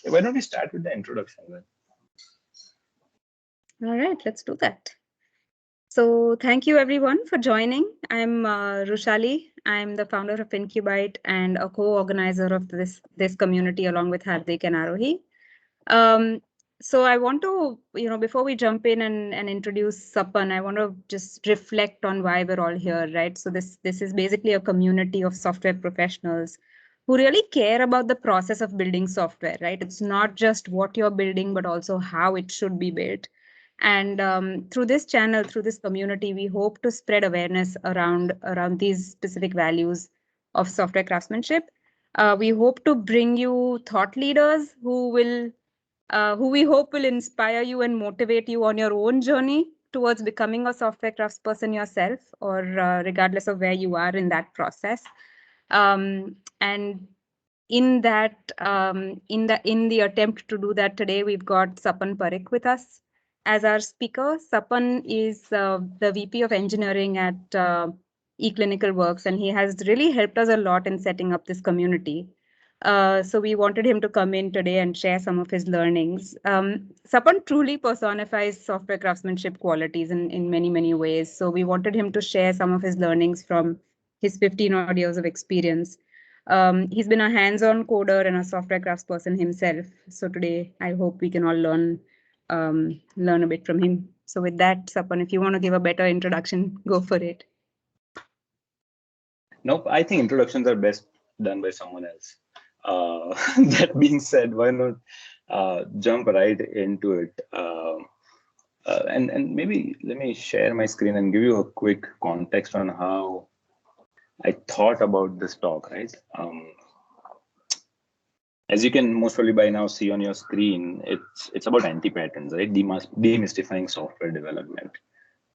Why don't we start with the introduction then? All right, let's do that. So thank you everyone for joining. I'm Rushali. I'm the founder of Incubite and a co-organizer of this community along with Hardik and Arohi. So I want to, before we jump in and introduce Sapan, I want to just reflect on why we're all here, right? So this is basically a community of software professionals who really care about the process of building software, right? It's not just what you're building, but also how it should be built. And through this channel, through this community, we hope to spread awareness around these specific values of software craftsmanship. We hope to bring you thought leaders who we hope will inspire you and motivate you on your own journey towards becoming a software craftsperson yourself, or regardless of where you are in that process. And in the attempt to do that today, we've got Sapan Parikh with us as our speaker. Sapan is the VP of Engineering at eClinical Works, and he has really helped us a lot in setting up this community. So we wanted him to come in today and share some of his learnings. Sapan truly personifies software craftsmanship qualities in many, many ways. So we wanted him to share some of his learnings from his 15 odd years of experience. He's been a hands-on coder and a software craftsperson himself. So today, I hope we can all learn a bit from him. So with that, Sapan, if you want to give a better introduction, go for it. Nope, I think introductions are best done by someone else. That being said, why not jump right into it? And maybe let me share my screen and give you a quick context on how I thought about this talk, right? As you can most probably by now see on your screen, it's about anti-patterns, right? Demystifying software development.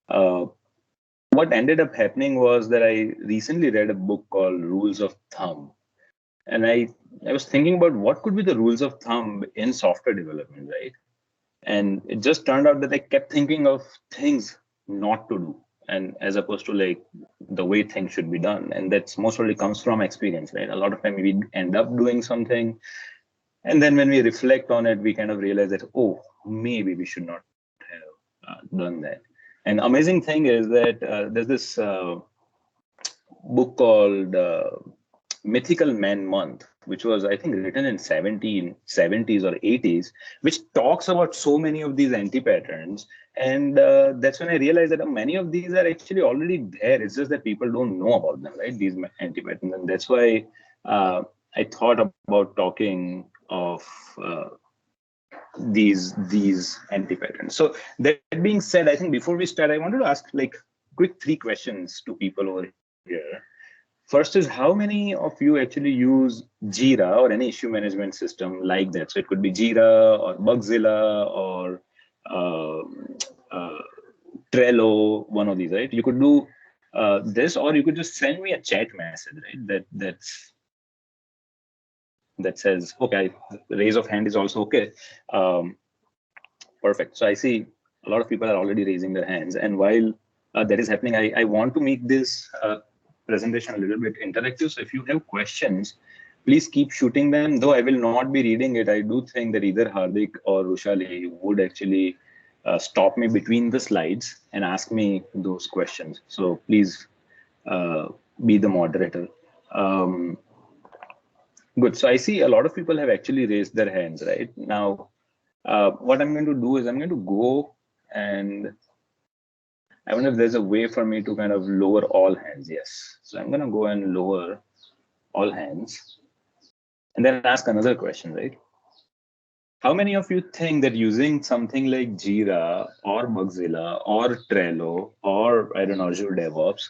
What ended up happening was that I recently read a book called Rules of Thumb. And I was thinking about what could be the rules of thumb in software development, right? And it just turned out that I kept thinking of things not to do, and as opposed to like the way things should be done. And that's most probably comes from experience, right? A lot of time we end up doing something, and then when we reflect on it, we kind of realize that, oh, maybe we should not have done that. And amazing thing is that there's this book called Mythical Man Month, which was, I think, written in 1770s or 80s, which talks about so many of these anti-patterns. And that's when I realized that many of these are actually already there. It's just that people don't know about them, right? These anti-patterns. And that's why I thought about talking of these anti-patterns. So that being said, I think before we start, I wanted to ask like quick 3 questions to people over here. First is, how many of you actually use Jira or any issue management system like that? So it could be Jira or Bugzilla or Trello, one of these, right? You could do this, or you could just send me a chat message, right? That says, okay, raise of hand is also okay. Perfect. So I see a lot of people are already raising their hands. And while that is happening, I want to make this presentation a little bit interactive. So if you have questions, please keep shooting them. Though I will not be reading it, I do think that either Hardik or Rushali would actually stop me between the slides and ask me those questions. So please be the moderator. Good. So I see a lot of people have actually raised their hands right now. What I'm going to do is I'm going to go and I wonder if there's a way for me to kind of lower all hands. Yes. So I'm going to go and lower all hands and then ask another question, right? How many of you think that using something like Jira or Bugzilla or Trello or I don't know, Azure DevOps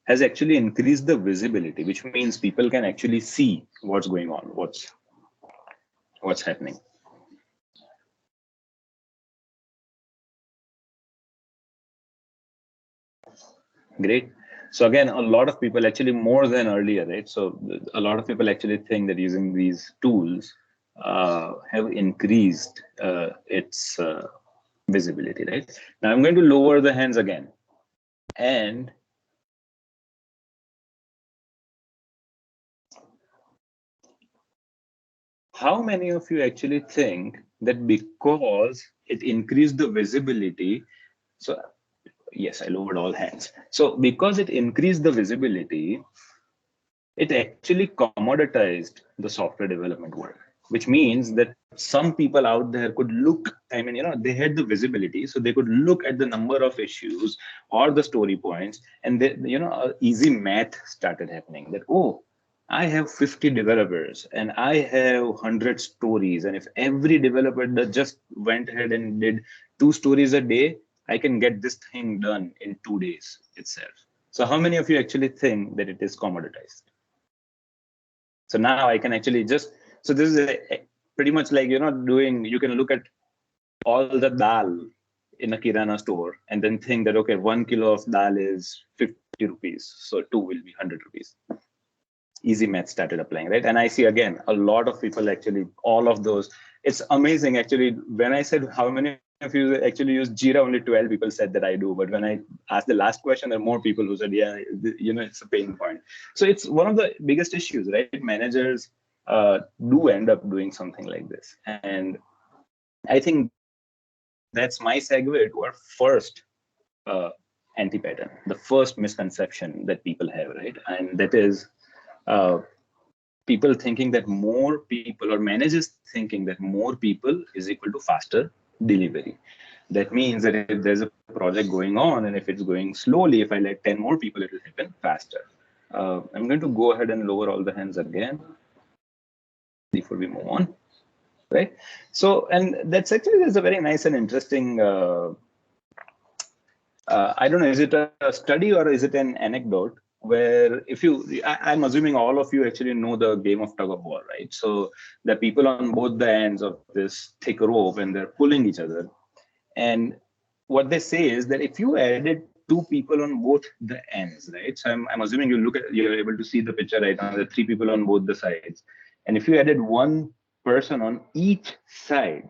has actually increased the visibility, which means people can actually see what's going on, what's happening? Great. So again, a lot of people actually more than earlier, right? So a lot of people actually think that using these tools have increased its visibility, right? Now I'm going to lower the hands again. And how many of you actually think that because it increased the visibility, so yes, I lowered all hands. So because it increased the visibility, it actually commoditized the software development work, which means that some people out there could look, I mean, they had the visibility, so they could look at the number of issues or the story points, and they, easy math started happening that, oh, I have 50 developers and I have 100 stories. And if every developer that just went ahead and did 2 stories a day, I can get this thing done in 2 days itself. So how many of you actually think that it is commoditized? So now I can actually just, so this is pretty much like, you can look at all the dal in a kirana store and then think that, okay, 1 kilo of dal is 50 rupees. So two will be 100 rupees. Easy math started applying, right? And I see again, a lot of people actually, all of those, it's amazing actually. When I said how many of you actually use Jira, only 12 people said that I do. But when I asked the last question, there are more people who said, yeah, it's a pain point. So it's one of the biggest issues, right? Managers do end up doing something like this. And I think that's my segue to our first anti-pattern, the first misconception that people have, right? And that is uh, people thinking that more people, or managers thinking that more people is equal to faster delivery. That means that if there's a project going on and if it's going slowly, if I let 10 more people, it will happen faster. I'm going to go ahead and lower all the hands again before we move on, right? So, and that's actually, there's a very nice and interesting, I don't know, is it a study or is it an anecdote? Where if I'm assuming all of you actually know the game of tug of war, right? So the people on both the ends of this thick rope and they're pulling each other. And what they say is that if you added two people on both the ends, right? So I'm assuming you're able to see the picture right now, the three people on both the sides. And if you added one person on each side,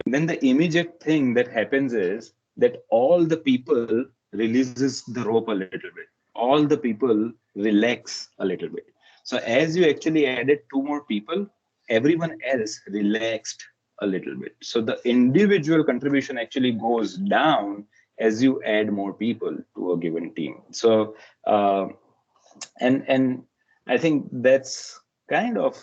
then the immediate thing that happens is that all the people releases the rope a little bit. All the people relax a little bit. So as you actually added two more people, everyone else relaxed a little bit. So the individual contribution actually goes down as you add more people to a given team. So and I think that's kind of,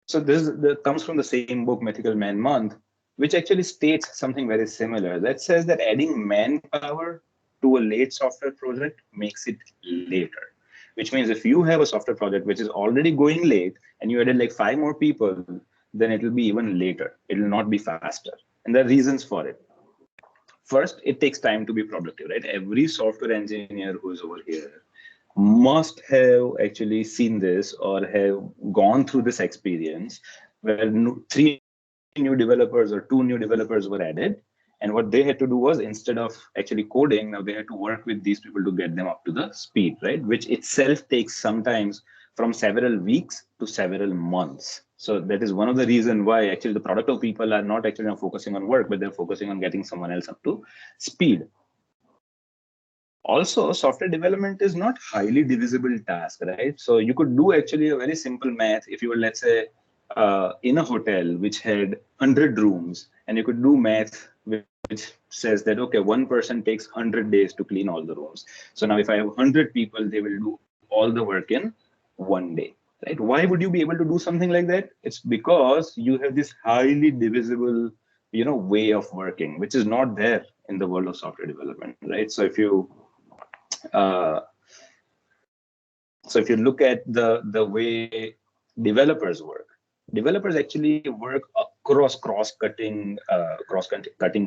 so this that comes from the same book, Mythical Man Month, which actually states something very similar. That says that adding manpower to a late software project makes it later. Which means if you have a software project which is already going late and you added like 5 more people, then it will be even later. It will not be faster. And there are reasons for it. First, it takes time to be productive, right? Every software engineer who is over here must have actually seen this or have gone through this experience where 3 new developers or 2 new developers were added. And what they had to do was, instead of actually coding, now they had to work with these people to get them up to the speed, right? Which itself takes sometimes from several weeks to several months. So that is one of the reasons why actually the product of people are not actually now focusing on work, but they're focusing on getting someone else up to speed. Also, software development is not highly divisible task, right? So you could do actually a very simple math if you were, let's say, in a hotel which had 100 rooms, and you could do math which says that, okay, one person takes 100 days to clean all the rooms. So now if I have 100 people, they will do all the work in one day, right? Why would you be able to do something like that? It's because you have this highly divisible, way of working, which is not there in the world of software development, right? So if you uh, look at the way developers work, developers actually work across cross-cutting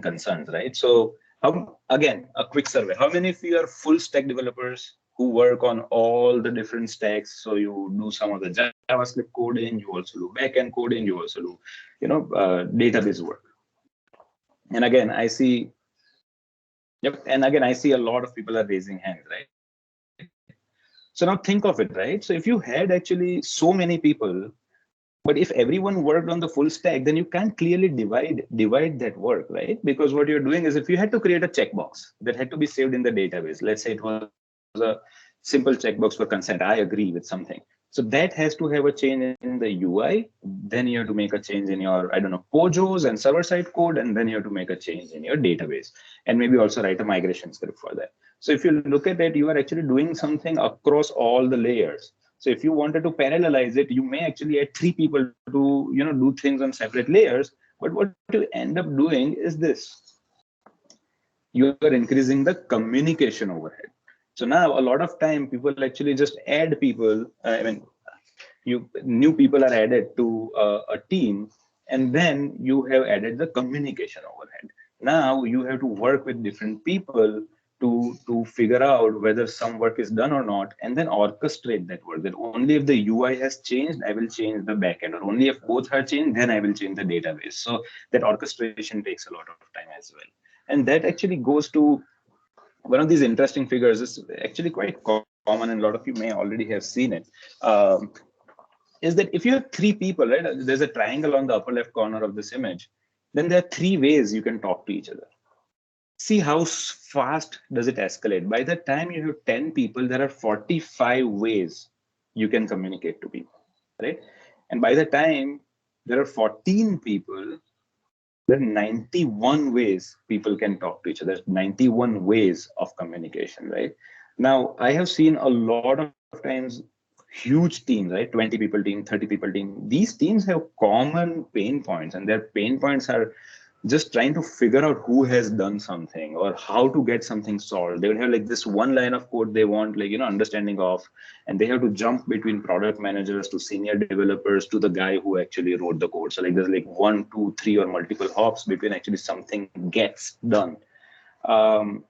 concerns, right? So how, again, a quick survey: how many of you are full stack developers who work on all the different stacks? So you do some of the JavaScript coding, you also do backend coding, you also do database work. And again, I see, yep, and again, I see a lot of people are raising hands, right? So now think of it, right? So if you had actually so many people, but if everyone worked on the full stack, then you can't clearly divide that work, right? Because what you're doing is, if you had to create a checkbox that had to be saved in the database, let's say it was a simple checkbox for consent, I agree with something. So that has to have a change in the UI. Then you have to make a change in your, I don't know, POJOs and server-side code, and then you have to make a change in your database, and maybe also write a migration script for that. So if you look at it, you are actually doing something across all the layers. So if you wanted to parallelize it, you may actually add 3 people to, do things on separate layers. But what you end up doing is this: you are increasing the communication overhead. So now a lot of time people actually just add people. New people are added to a team, and then you have added the communication overhead. Now you have to work with different people to figure out whether some work is done or not, and then orchestrate that work. That only if the UI has changed, I will change the backend, or only if both are changed, then I will change the database. So that orchestration takes a lot of time as well. And that actually goes to one of these interesting figures. Is actually quite common, and a lot of you may already have seen it. Is that if you have 3 people, right? There's a triangle on the upper left corner of this image. Then there are 3 ways you can talk to each other. See how fast does it escalate. By the time you have 10 people, there are 45 ways you can communicate to people, right? And by the time there are 14 people, there are 91 ways people can talk to each other. 91 ways of communication, right? Now, I have seen a lot of times huge teams, right? 20 people team, 30 people team. These teams have common pain points, and their pain points are just trying to figure out who has done something or how to get something solved. They will have like this one line of code they want, like, understanding of, and they have to jump between product managers to senior developers to the guy who actually wrote the code. So like there's like 1, 2, 3 or multiple hops between actually something gets done. And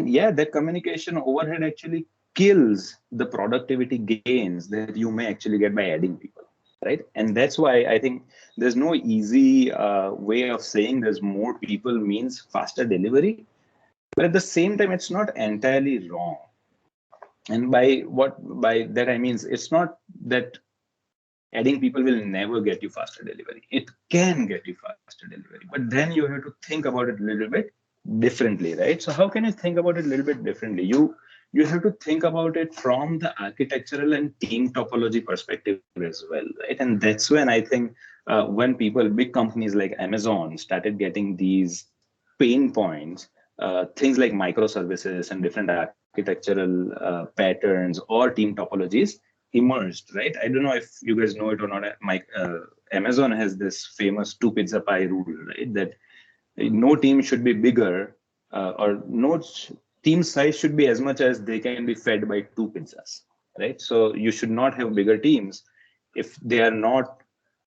yeah, that communication overhead actually kills the productivity gains that you may actually get by adding people, right? And that's why I think there's no easy way of saying there's more people means faster delivery. But at the same time, it's not entirely wrong. And by that I mean, it's not that adding people will never get you faster delivery. It can get you faster delivery, but then you have to think about it a little bit differently, right? So how can you think about it a little bit differently? You have to think about it from the architectural and team topology perspective as well, right? And that's when I think when people, big companies like Amazon started getting these pain points, things like microservices and different architectural patterns or team topologies emerged, right? I don't know if you guys know it or not. Amazon has this famous 2 pizza pie rule, right? That no team should be bigger, or no team size should be as much as they can be fed by 2 pizzas, right? So you should not have bigger teams. If they are not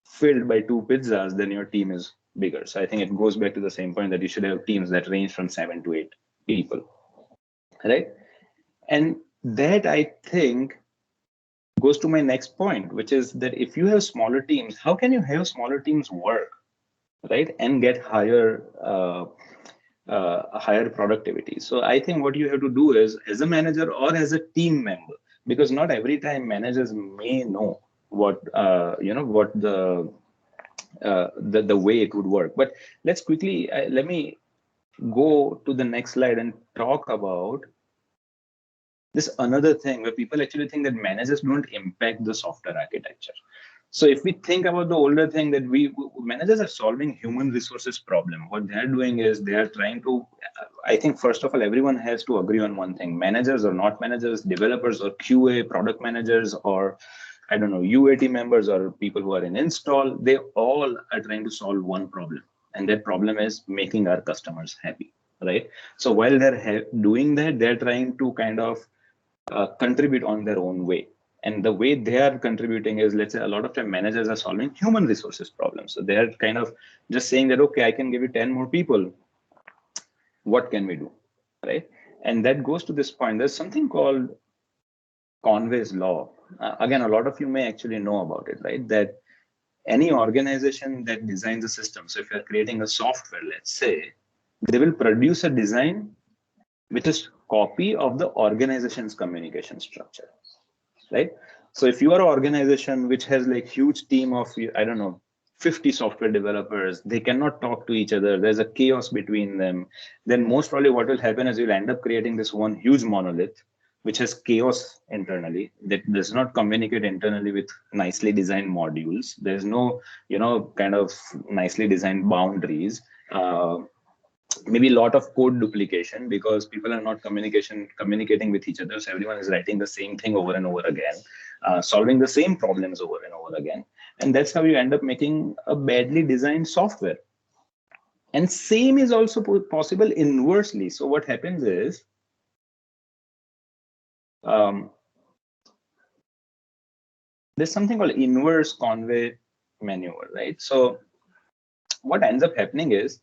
filled by 2 pizzas, then your team is bigger. So I think it goes back to the same point that you should have teams that range from 7 to 8 people, right? And that, I think, goes to my next point, which is that if you have smaller teams, how can you have smaller teams work, right, and get higher productivity? So I think what you have to do is, as a manager or as a team member, because not every time managers may know what what the way it would work. But let's quickly let me go to the next slide and talk about this another thing where people actually think that managers don't impact the software architecture. So if we think about the older thing, that managers are solving human resources problem. What they're doing is they are trying to, I think first of all, everyone has to agree on one thing: managers or not managers, developers or QA, product managers, or I don't know, UAT members or people who are in install, they all are trying to solve one problem. And that problem is making our customers happy, right? So while they're doing that, they're trying to kind of contribute on their own way. And the way they are contributing is, let's say, a lot of time managers are solving human resources problems. So they're kind of just saying that, okay, I can give you 10 more people. What can we do, right? And that goes to this point. There's something called Conway's law. Again, a lot of you may actually know about it, right? That any organization that designs a system, so if you're creating a software, let's say, they will produce a design which is copy of the organization's communication structure, right? So if you are an organization which has like huge team of, I don't know, 50 software developers, they cannot talk to each other, there's a chaos between them, then most probably what will happen is you'll end up creating this one huge monolith which has chaos internally, that does not communicate internally with nicely designed modules. There's no, kind of nicely designed boundaries. Maybe a lot of code duplication because people are not communicating with each other. So everyone is writing the same thing over and over again, solving the same problems over and over again. And that's how you end up making a badly designed software. And same is also possible inversely. So what happens is, there's something called inverse Conway maneuver, right? So what ends up happening is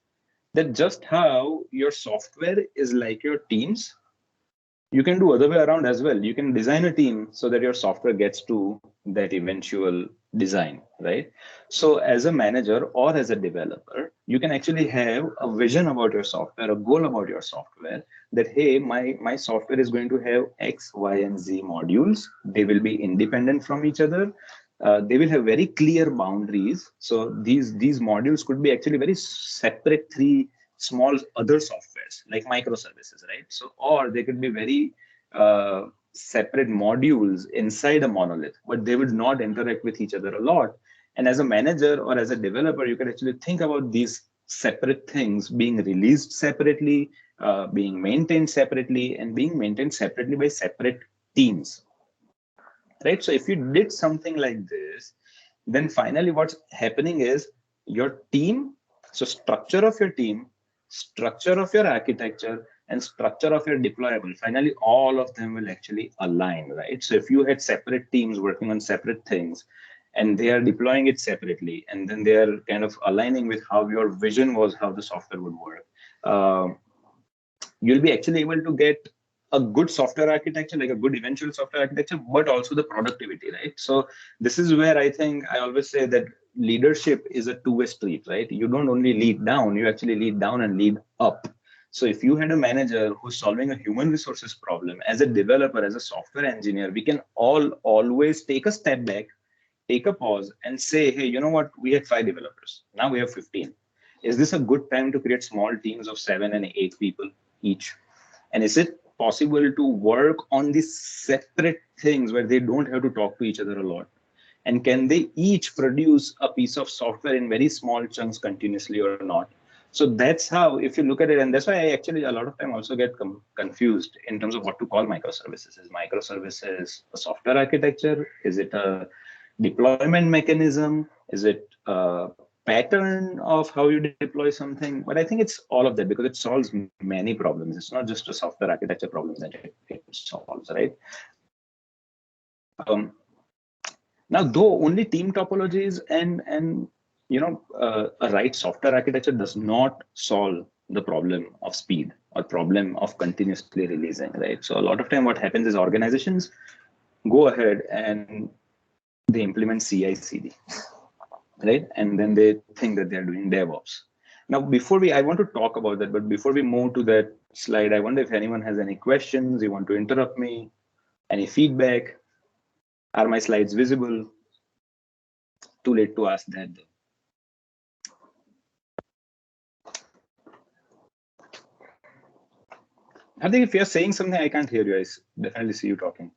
that just how your software is like your teams, you can do other way around as well. You can design a team so that your software gets to that eventual design, right? So as a manager or as a developer, you can actually have a vision about your software, a goal about your software, that, hey, my software is going to have X, Y, and Z modules. They will be independent from each other. They will have very clear boundaries. So these modules could be actually very separate three small other softwares like microservices, right? So, or they could be very separate modules inside a monolith, but they would not interact with each other a lot. And as a manager or as a developer, you can actually think about these separate things being released separately, being maintained separately, and being maintained separately by separate teams, right? So if you did something like this, then finally what's happening is your team, so structure of your team, structure of your architecture, and structure of your deployable, finally all of them will actually align, right? So if you had separate teams working on separate things and they are deploying it separately, and then they are kind of aligning with how your vision was, how the software would work, you'll be actually able to get a good software architecture, like a good eventual software architecture, but also the productivity, right? So this is where I think I always say that leadership is a two-way street, right? You don't only lead down, you actually lead down and lead up. So if you had a manager who's solving a human resources problem, as a developer, as a software engineer, we can all always take a step back, take a pause and say, hey, you know what? We had 5 developers. Now we have 15. Is this a good time to create small teams of 7 and 8 people each? And is it possible to work on these separate things where they don't have to talk to each other a lot? And can they each produce a piece of software in very small chunks continuously or not? So that's how, if you look at it, and that's why I actually a lot of time also get confused in terms of what to call microservices. Is microservices a software architecture? Is it a deployment mechanism? Is it a pattern of how you deploy something? But I think it's all of that because it solves many problems. It's not just a software architecture problem that it solves, right? Now, though only team topologies and a right software architecture does not solve the problem of speed or problem of continuously releasing, right? So a lot of time what happens is organizations go ahead and they implement CI/CD, right? And then they think that they're doing DevOps. Now, I want to talk about that, but before we move to that slide, I wonder if anyone has any questions, you want to interrupt me, any feedback. Are my slides visible? Too late to ask that though. I think if you're saying something, I can't hear you. I definitely see you talking.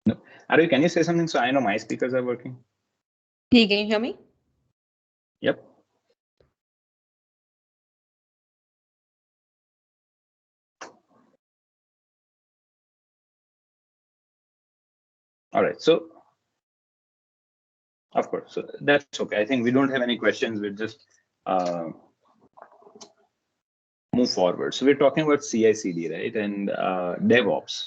No. Aru, can you say something so I know my speakers are working? Hey, can you hear me? Yep. All right. So, of course, so that's okay. I think we don't have any questions. We'll just move forward. So we're talking about CI/CD, right? And DevOps.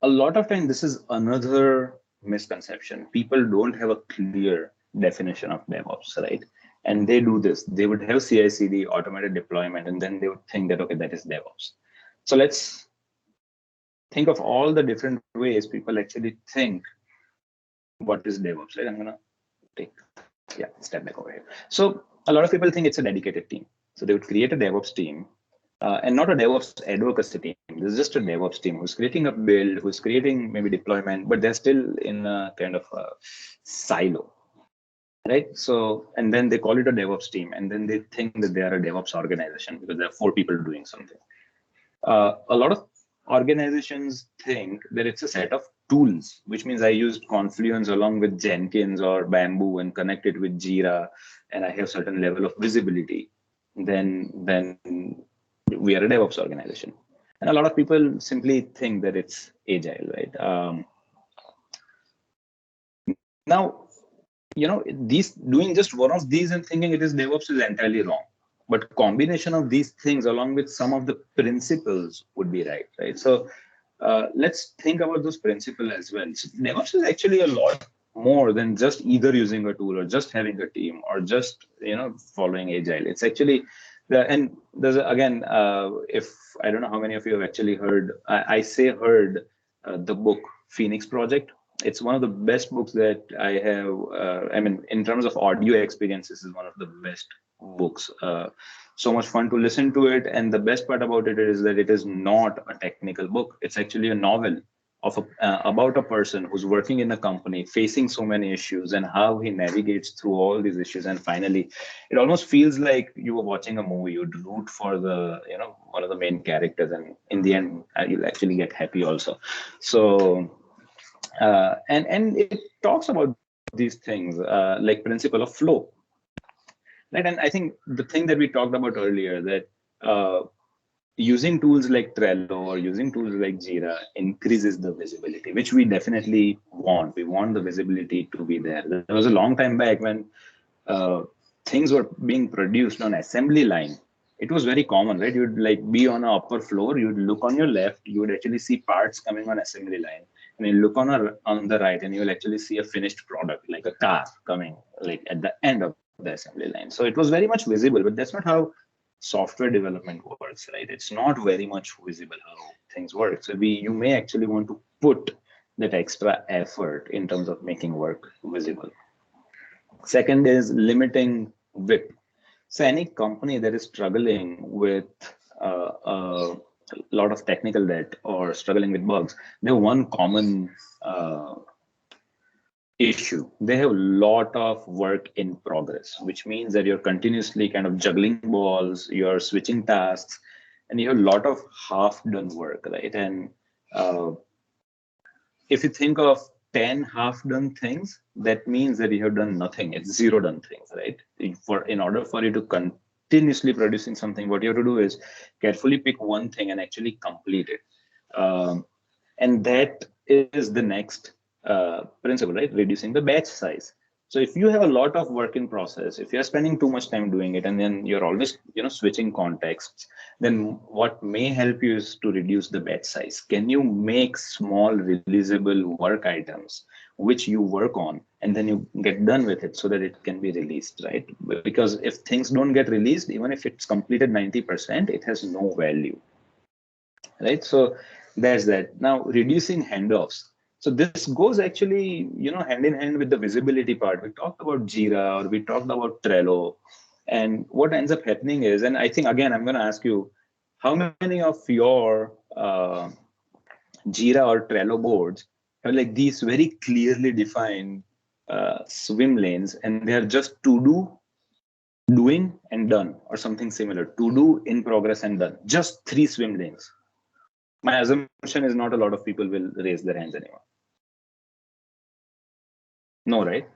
A lot of time, this is another misconception. People don't have a clear definition of DevOps, right? And they do this. They would have CI/CD, automated deployment, and then they would think that, okay, that is DevOps. So let's think of all the different ways people actually think what is DevOps, right? I'm gonna step back over here. So a lot of people think it's a dedicated team. So they would create a DevOps team and not a DevOps advocacy team. This is just a DevOps team who's creating a build, who's creating maybe deployment, but they're still in a kind of a silo, right? So, and then they call it a DevOps team, and then they think that they are a DevOps organization because there are 4 people doing something. A lot of organizations think that it's a set of tools, which means I used Confluence along with Jenkins or Bamboo and connect it with Jira, and I have certain level of visibility. Then we are a DevOps organization. And a lot of people simply think that it's agile, right? Now, these doing just one of these and thinking it is DevOps is entirely wrong. But combination of these things along with some of the principles would be right? So let's think about those principles as well. So DevOps is actually a lot more than just either using a tool or just having a team or just following agile. It's actually and there's again, if I don't know how many of you have actually heard, I say heard the book Phoenix Project. It's one of the best books that I have. I mean, in terms of audio experiences, is one of the best books. So much fun to listen to it, and the best part about it is that it is not a technical book. It's actually a novel of about a person who's working in a company facing so many issues and how he navigates through all these issues, and finally it almost feels like you were watching a movie. You'd root for the one of the main characters, and in the end you'll actually get happy also. So and it talks about these things like principle of flow, right? And I think the thing that we talked about earlier, that using tools like Trello or using tools like Jira increases the visibility, which we definitely want. We want the visibility to be there. There was a long time back when things were being produced on assembly line. It was very common, right? You'd like be on an upper floor, you'd look on your left, you would actually see parts coming on assembly line. And you look on the right and you'll actually see a finished product, like a car coming like at the end of the assembly line. So it was very much visible, but that's not how software development works, right? It's not very much visible how things work. So you may actually want to put that extra effort in terms of making work visible. Second is limiting WIP. So any company that is struggling with a lot of technical debt or struggling with bugs, they have one common issue. They have a lot of work in progress, which means that you're continuously kind of juggling balls, you're switching tasks, and you have a lot of half-done work, right? And if you think of 10 half-done things, that means that you have done nothing. It's 0 done things, right? In order for you to continuously producing something, what you have to do is carefully pick one thing and actually complete it. And that is the next principle, right? Reducing the batch size. So if you have a lot of work in process, if you're spending too much time doing it, and then you're always switching contexts, then what may help you is to reduce the batch size. Can you make small releasable work items which you work on, and then you get done with it so that it can be released, right? Because if things don't get released, even if it's completed 90%, it has no value, right? So there's that. Now, reducing handoffs. So this goes actually, hand in hand with the visibility part. We talked about Jira or we talked about Trello. And what ends up happening is, and I think, again, I'm going to ask you, how many of your Jira or Trello boards have like these very clearly defined swim lanes, and they are just to do, doing, and done, or something similar? To do, in progress, and done. Just 3 swim lanes. My assumption is not a lot of people will raise their hands anymore. No, right?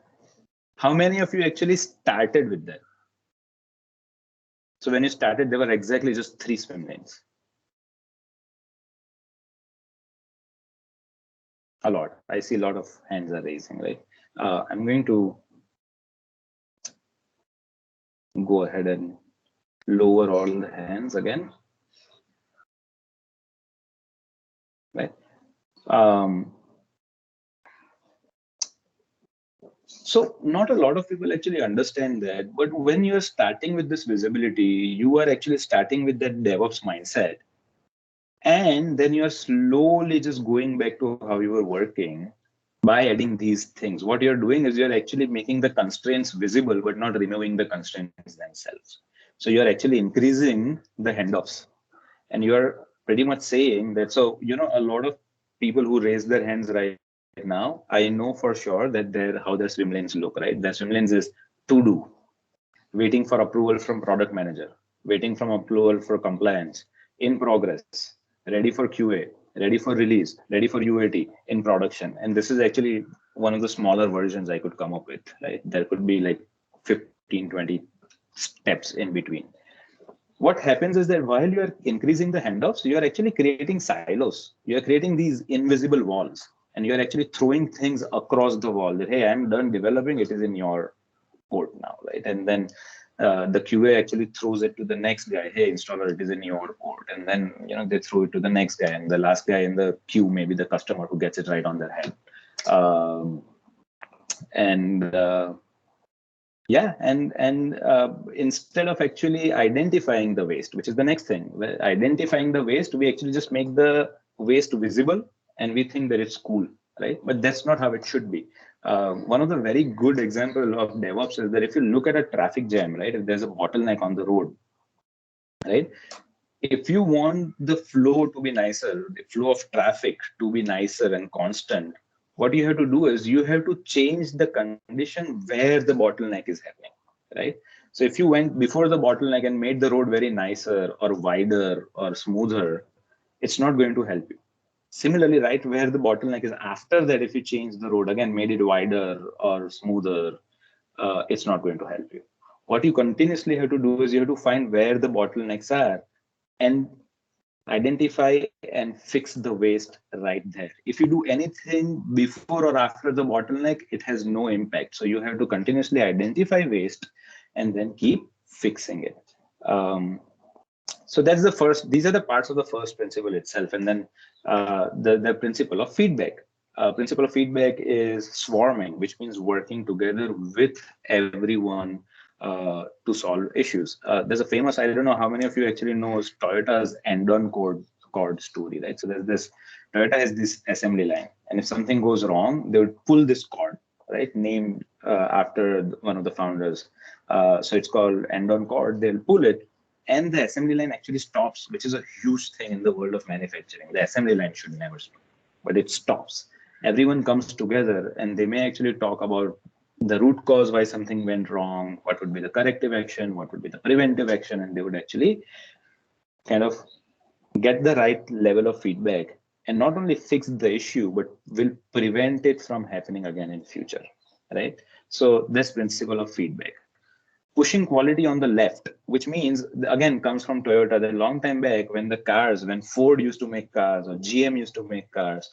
How many of you actually started with that? So when you started, there were exactly just 3 swim lanes. A lot. I see a lot of hands are raising, right? I'm going to go ahead and lower all the hands again. Right? So not a lot of people actually understand that, but when you're starting with this visibility, you are actually starting with that DevOps mindset. And then you're slowly just going back to how you were working by adding these things. What you're doing is you're actually making the constraints visible, but not removing the constraints themselves. So you're actually increasing the handoffs. And you're pretty much saying that, so, a lot of people who raise their hands right now, I know for sure that how their swim lanes look, right? Their swim lanes is to do, waiting for approval from product manager, waiting from approval for compliance, in progress, ready for QA, ready for release, ready for UAT, in production. And this is actually one of the smaller versions I could come up with, right? There could be like 15, 20 steps in between. What happens is that while you are increasing the handoffs, you are actually creating silos. You are creating these invisible walls, and you are actually throwing things across the wall that, hey, I'm done developing, it is in your code now, right? And then the QA actually throws it to the next guy. Hey, installer, it is in your code. And then, they throw it to the next guy, and the last guy in the queue, maybe the customer who gets it right on their head. Instead of actually identifying the waste, which is the next thing, identifying the waste, we actually just make the waste visible, and we think that it's cool, right? But that's not how it should be. One of the very good example of DevOps is that if you look at a traffic jam, right? If there's a bottleneck on the road, right? If you want the flow to be nicer, the flow of traffic to be nicer and constant, what you have to do is you have to change the condition where the bottleneck is happening, right? So if you went before the bottleneck and made the road very nicer or wider or smoother, it's not going to help you. Similarly, right, where the bottleneck is after that, if you change the road again, made it wider or smoother, it's not going to help you. What you continuously have to do is you have to find where the bottlenecks are and identify and fix the waste right there. If you do anything before or after the bottleneck, it has no impact. So you have to continuously identify waste and then keep fixing it. So that's the first, these are the parts of the first principle itself. And then the principle of feedback. Principle of feedback is swarming, which means working together with everyone to solve issues. There's a famous, I don't know how many of you actually knows Toyota's end-on cord story, right? So there's this, Toyota has this assembly line, and if something goes wrong, they would pull this cord, right? Named after one of the founders. So it's called end-on cord. They'll pull it, and the assembly line actually stops, which is a huge thing in the world of manufacturing. The assembly line should never stop, but it stops. Everyone comes together, and they may actually talk about the root cause why something went wrong, what would be the corrective action, what would be the preventive action, and they would actually kind of get the right level of feedback and not only fix the issue, but will prevent it from happening again in future, right? So this principle of feedback. Pushing quality on the left, which means, again, comes from Toyota. The long time back, when Ford used to make cars or GM used to make cars,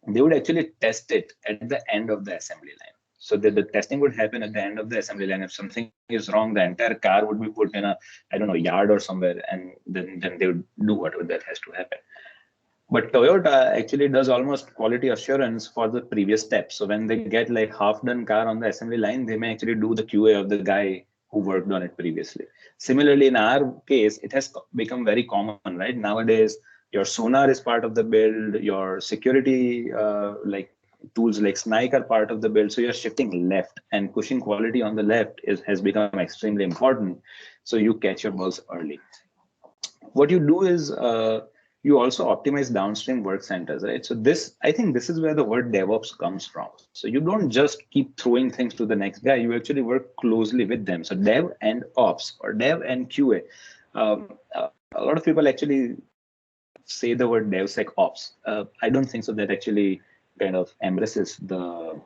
they would actually test it at the end of the assembly line. So the testing would happen at the end of the assembly line. If something is wrong, the entire car would be put in a, I don't know, yard or somewhere, and then they would do whatever that has to happen. But Toyota actually does almost quality assurance for the previous step. So when they get like half-done car on the assembly line, they may actually do the QA of the guy who worked on it previously. Similarly, in our case, it has become very common, right? Nowadays, your sonar is part of the build, your security like tools like Snike are part of the build. So you're shifting left, and pushing quality on the left has become extremely important. So you catch your bugs early. What you do is you also optimize downstream work centers, right? So this, I think this is where the word DevOps comes from. So you don't just keep throwing things to the next guy, you actually work closely with them. So Dev and Ops, or Dev and QA. A lot of people actually say the word DevSecOps. I don't think so. That actually kind of embraces the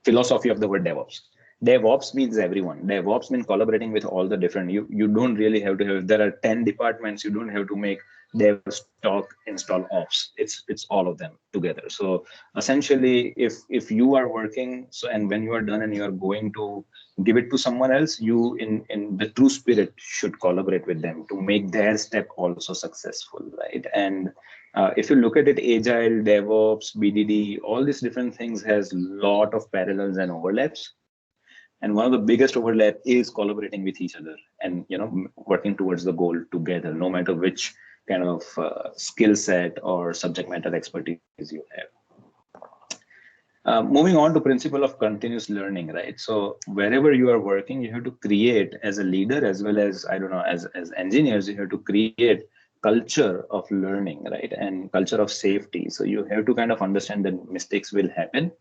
philosophy of the word DevOps. DevOps means everyone. DevOps means collaborating with all the different, you don't really have to have, if there are 10 departments, you don't have to make dev, stock, install, ops. It's all of them together. So essentially, if you are working, so, and when you are done and you are going to give it to someone else, you in the true spirit should collaborate with them to make their step also successful, right? And if you look at it, agile, DevOps, BDD, all these different things has a lot of parallels and overlaps. And one of the biggest overlap is collaborating with each other and working towards the goal together, no matter which kind of skill set or subject matter expertise you have. Moving on to principle of continuous learning, right? So wherever you are working, you have to create, as a leader as well as, I don't know, as engineers, you have to create culture of learning, right? And culture of safety. So you have to kind of understand that mistakes will happen.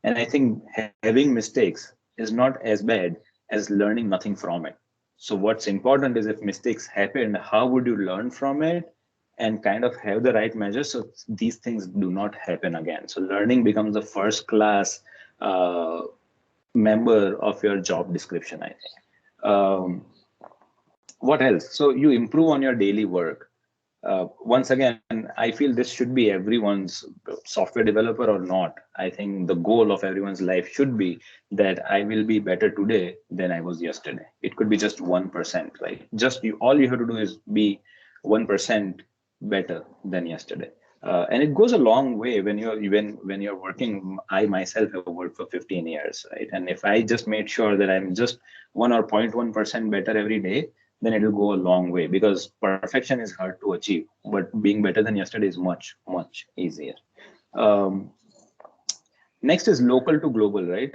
And I think having mistakes is not as bad as learning nothing from it. So what's important is if mistakes happen, how would you learn from it and kind of have the right measures so these things do not happen again. So learning becomes a first class member of your job description, I think. What else? So you improve on your daily work. Once again, I feel this should be everyone's, software developer or not. I think the goal of everyone's life should be that I will be better today than I was yesterday. It could be just 1%, right? Just you, all you have to do is be 1% better than yesterday. And it goes a long way when you're working. I myself have worked for 15 years, right? And if I just made sure that I'm just 1 or 0.1% better every day, then it will go a long way, because perfection is hard to achieve, but being better than yesterday is much, much easier. Next is local to global, right?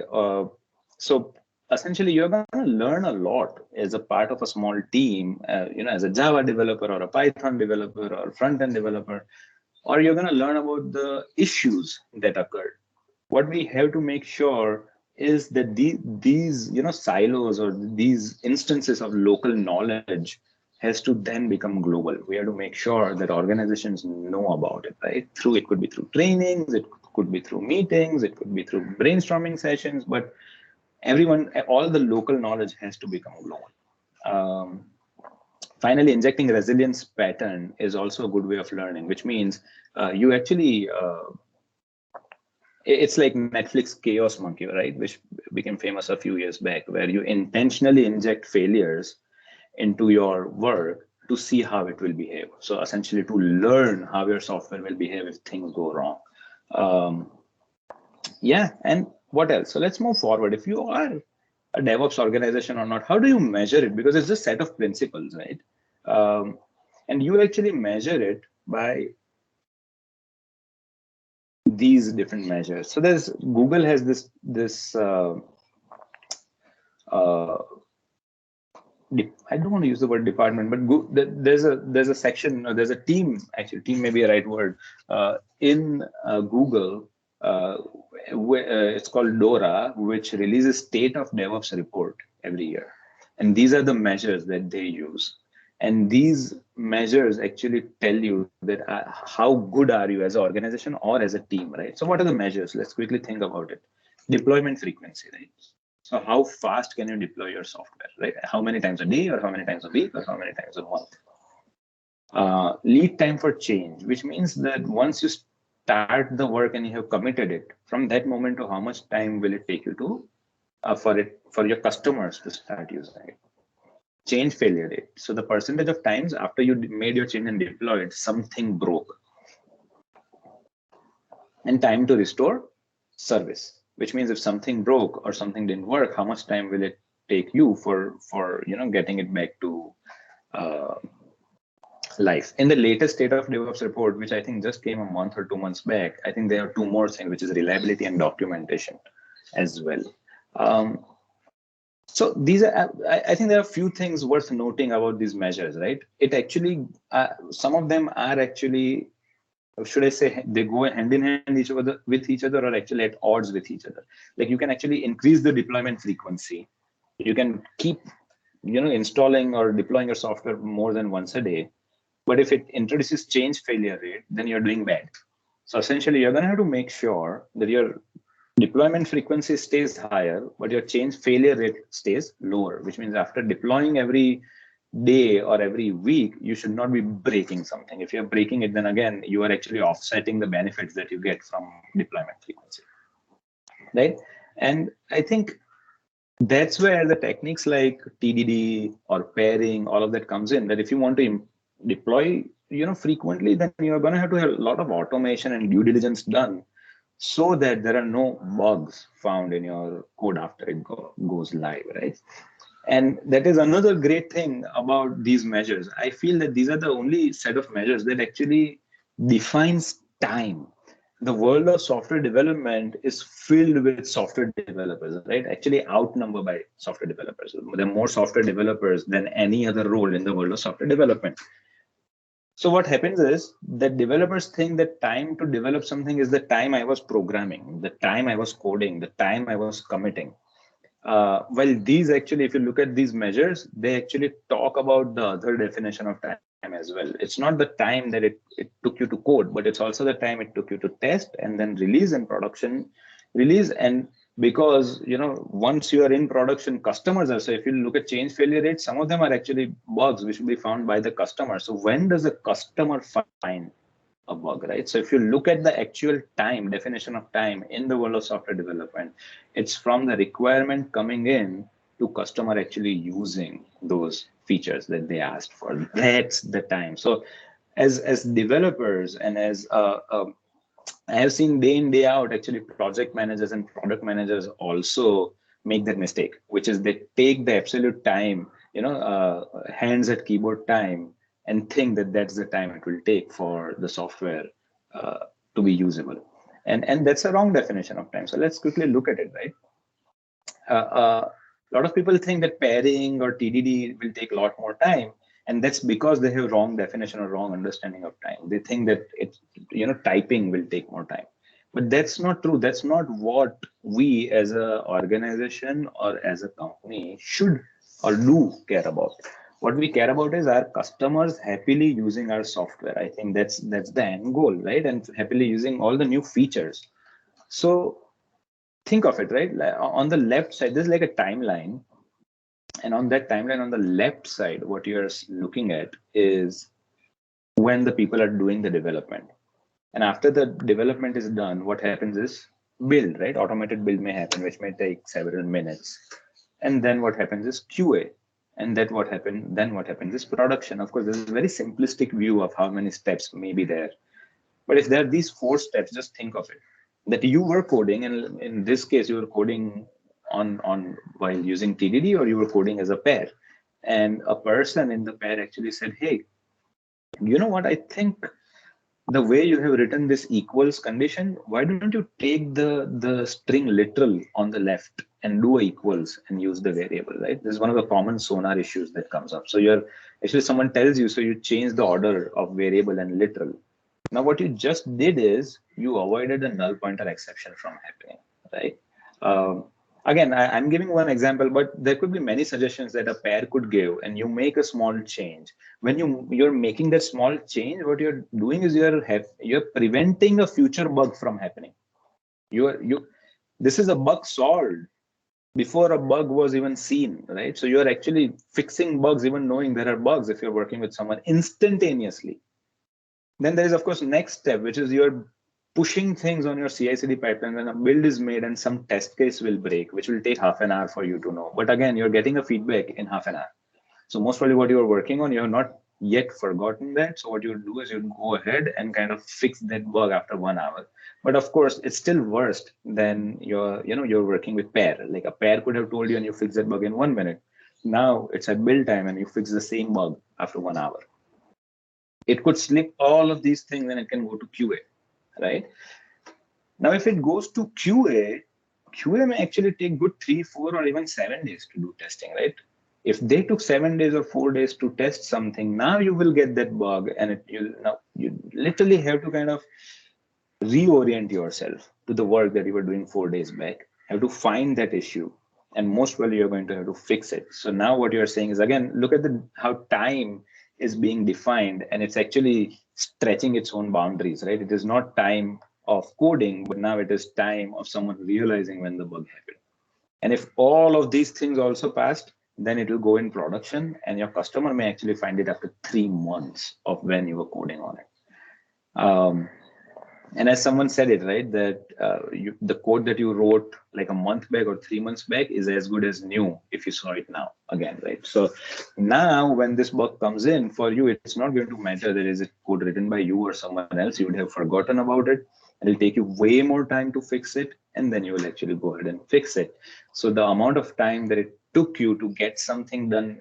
So essentially, you're going to learn a lot as a part of a small team, as a Java developer or a Python developer or front-end developer, or you're going to learn about the issues that occurred. What we have to make sure is that these silos or these instances of local knowledge has to then become global. We have to make sure that organizations know about it, right? It could be through trainings, it could be through meetings, it could be through brainstorming sessions, but all the local knowledge has to become global. Finally, injecting resilience pattern is also a good way of learning, which means you actually it's like Netflix Chaos Monkey, right? Which became famous a few years back, where you intentionally inject failures into your work to see how it will behave. So essentially to learn how your software will behave if things go wrong. Yeah, and what else? So let's move forward. If you are a DevOps organization or not, how do you measure it? Because it's a set of principles, right? And you actually measure it by these different measures. So Google has this I don't want to use the word department, but there's a section, or there's a team, actually team may be a right word, in Google, it's called DORA, which releases State of DevOps report every year. And these are the measures that they use. And these measures actually tell you that how good are you as an organization or as a team, right? So what are the measures? Let's quickly think about it. Deployment frequency, right? So how fast can you deploy your software, right? How many times a day, or how many times a week, or how many times a month? Lead time for change, which means that once you start the work and you have committed it, from that moment to how much time will it take you to for your customers to start using it? Change failure rate. So the percentage of times after you made your change and deployed, something broke. And time to restore service, which means if something broke or something didn't work, how much time will it take you for getting it back to life? In the latest State of DevOps report, which I think just came a month or 2 months back, I think there are two more things, which is reliability and documentation as well. So these are, I think there are a few things worth noting about these measures, right? It actually, some of them are actually, should I say, they go hand in hand with each other, or actually at odds with each other. Like you can actually increase the deployment frequency. You can keep, installing or deploying your software more than once a day. But if it introduces change failure rate, then you're doing bad. So essentially, you're going to have to make sure that your deployment frequency stays higher, but your change failure rate stays lower, which means after deploying every day or every week, you should not be breaking something. If you're breaking it, then again, you are actually offsetting the benefits that you get from deployment frequency, right? And I think that's where the techniques like TDD or pairing, all of that comes in, that if you want to deploy, frequently, then you're going to have a lot of automation and due diligence done, so that there are no bugs found in your code after it goes live, right? And that is another great thing about these measures. I feel that these are the only set of measures that actually defines time. The world of software development is filled with software developers, right? Actually outnumbered by software developers. There are more software developers than any other role in the world of software development. So what happens is that developers think that time to develop something is the time I was programming, the time I was coding, the time I was committing. While these actually, if you look at these measures, they actually talk about the other definition of time as well. It's not the time that it took you to code, but it's also the time it took you to test and then release and production release. And because, once you are in production, customers are, so if you look at change failure rates, some of them are actually bugs which will be found by the customer. So when does a customer find a bug, right? So if you look at the actual time, definition of time in the world of software development, it's from the requirement coming in to customer actually using those features that they asked for. That's the time. So as developers and as I have seen day in, day out, actually project managers and product managers also make that mistake, which is they take the absolute time, hands at keyboard time, and think that that's the time it will take for the software uh, to be usable. And that's a wrong definition of time. So let's quickly look at it, right? A lot of people think that pairing or TDD will take a lot more time, and that's because they have wrong definition or wrong understanding of time. They think that typing will take more time, but that's not true. That's not what we as a organization or as a company should or do care about. What we care about is our customers happily using our software. I think that's the end goal, right? And happily using all the new features. So think of it, right? On the left side, there's like a timeline. And on that timeline, on the left side, what you're looking at is when the people are doing the development. And after the development is done, what happens is build, right? Automated build may happen, which may take several minutes. And then what happens is QA. And then what happens is production. Of course, this is a very simplistic view of how many steps may be there. But if there are these 4 steps, just think of it, that you were coding, and in this case, you were coding on while using TDD, or you were coding as a pair. And a person in the pair actually said, hey, you know what, I think the way you have written this equals condition, why don't you take the string literal on the left and do a equals and use the variable, right? This is one of the common sonar issues that comes up. So you're actually, someone tells you, so you change the order of variable and literal. Now, what you just did is you avoided the null pointer exception from happening, right? Again, I'm giving one example, but there could be many suggestions that a pair could give, and you make a small change. When you're making that small change, what you're doing is you're preventing a future bug from happening. This is a bug solved before a bug was even seen, right? So you're actually fixing bugs, even knowing there are bugs, if you're working with someone instantaneously. Then there is, of course, next step, which is you're pushing things on your CI/CD pipeline. When a build is made and some test case will break, which will take half an hour for you to know. But again, you're getting a feedback in half an hour. So most probably what you're working on, you have not yet forgotten that. So what you do is you go ahead and kind of fix that bug after 1 hour. But of course, it's still worse than you're working with pair. Like a pair could have told you and you fix that bug in 1 minute. Now it's at build time and you fix the same bug after 1 hour. It could slip all of these things and it can go to QA, right? Now, if it goes to QA may actually take good 3, 4, or even 7 days to do testing, right? If they took 7 days or 4 days to test something, now you will get that bug, and you literally have to kind of reorient yourself to the work that you were doing 4 days back. Have to find that issue, and most probably you're going to have to fix it. So now what you're saying is, again, look at how time is being defined, and it's actually stretching its own boundaries, right? It is not time of coding, but now it is time of someone realizing when the bug happened. And if all of these things also passed, then it will go in production, and your customer may actually find it after 3 months of when you were coding on it. And as someone said it, right, that the code that you wrote like a month back or 3 months back is as good as new if you saw it now again, right? So now when this bug comes in for you, it's not going to matter that is it code written by you or someone else. You would have forgotten about it. It'll take you way more time to fix it, and then you will actually go ahead and fix it. So the amount of time that it took you to get something done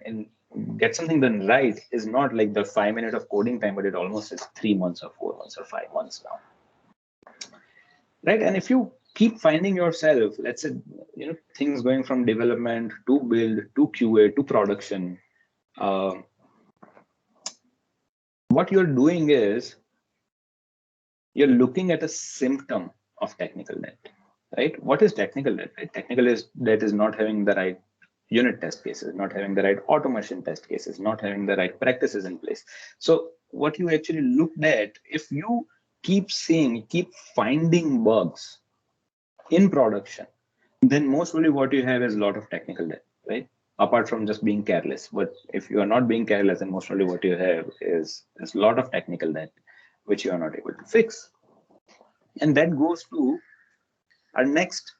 right is not like the 5 minutes of coding time, but it almost is 3 months or 4 months or 5 months now. Right? And if you keep finding yourself, let's say, things going from development to build to QA to production, what you're doing is you're looking at a symptom of technical debt, right? What is technical debt? Right? Technical debt is not having the right unit test cases, not having the right automation test cases, not having the right practices in place. So what you actually looked at, if you keep finding bugs in production, then most probably what you have is a lot of technical debt, right? Apart from just being careless. But if you are not being careless, then most probably what you have is a lot of technical debt, which you are not able to fix. And that goes to our next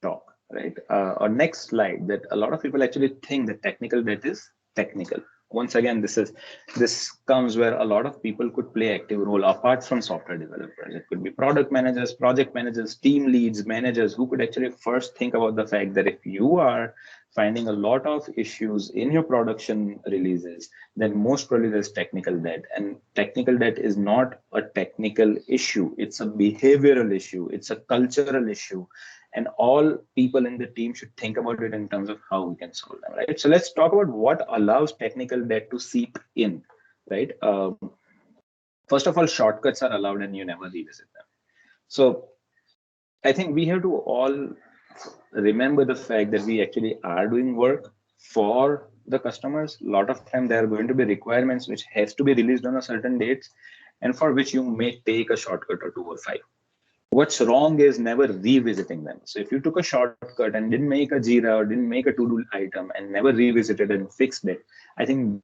talk, right? Our next slide, that a lot of people actually think that technical debt is technical. Once again, this comes where a lot of people could play active role apart from software developers. It could be product managers, project managers, team leads, managers, who could actually first think about the fact that if you are finding a lot of issues in your production releases, then most probably there's technical debt. And technical debt is not a technical issue. It's a behavioral issue. It's a cultural issue. And all people in the team should think about it in terms of how we can solve them, right? So let's talk about what allows technical debt to seep in, right? First of all, shortcuts are allowed and you never revisit them. So I think we have to all remember the fact that we actually are doing work for the customers. A lot of time there are going to be requirements which has to be released on a certain dates, and for which you may take a shortcut or 2 or 5. What's wrong is never revisiting them. So if you took a shortcut and didn't make a Jira or didn't make a to-do item and never revisited and fixed it, I think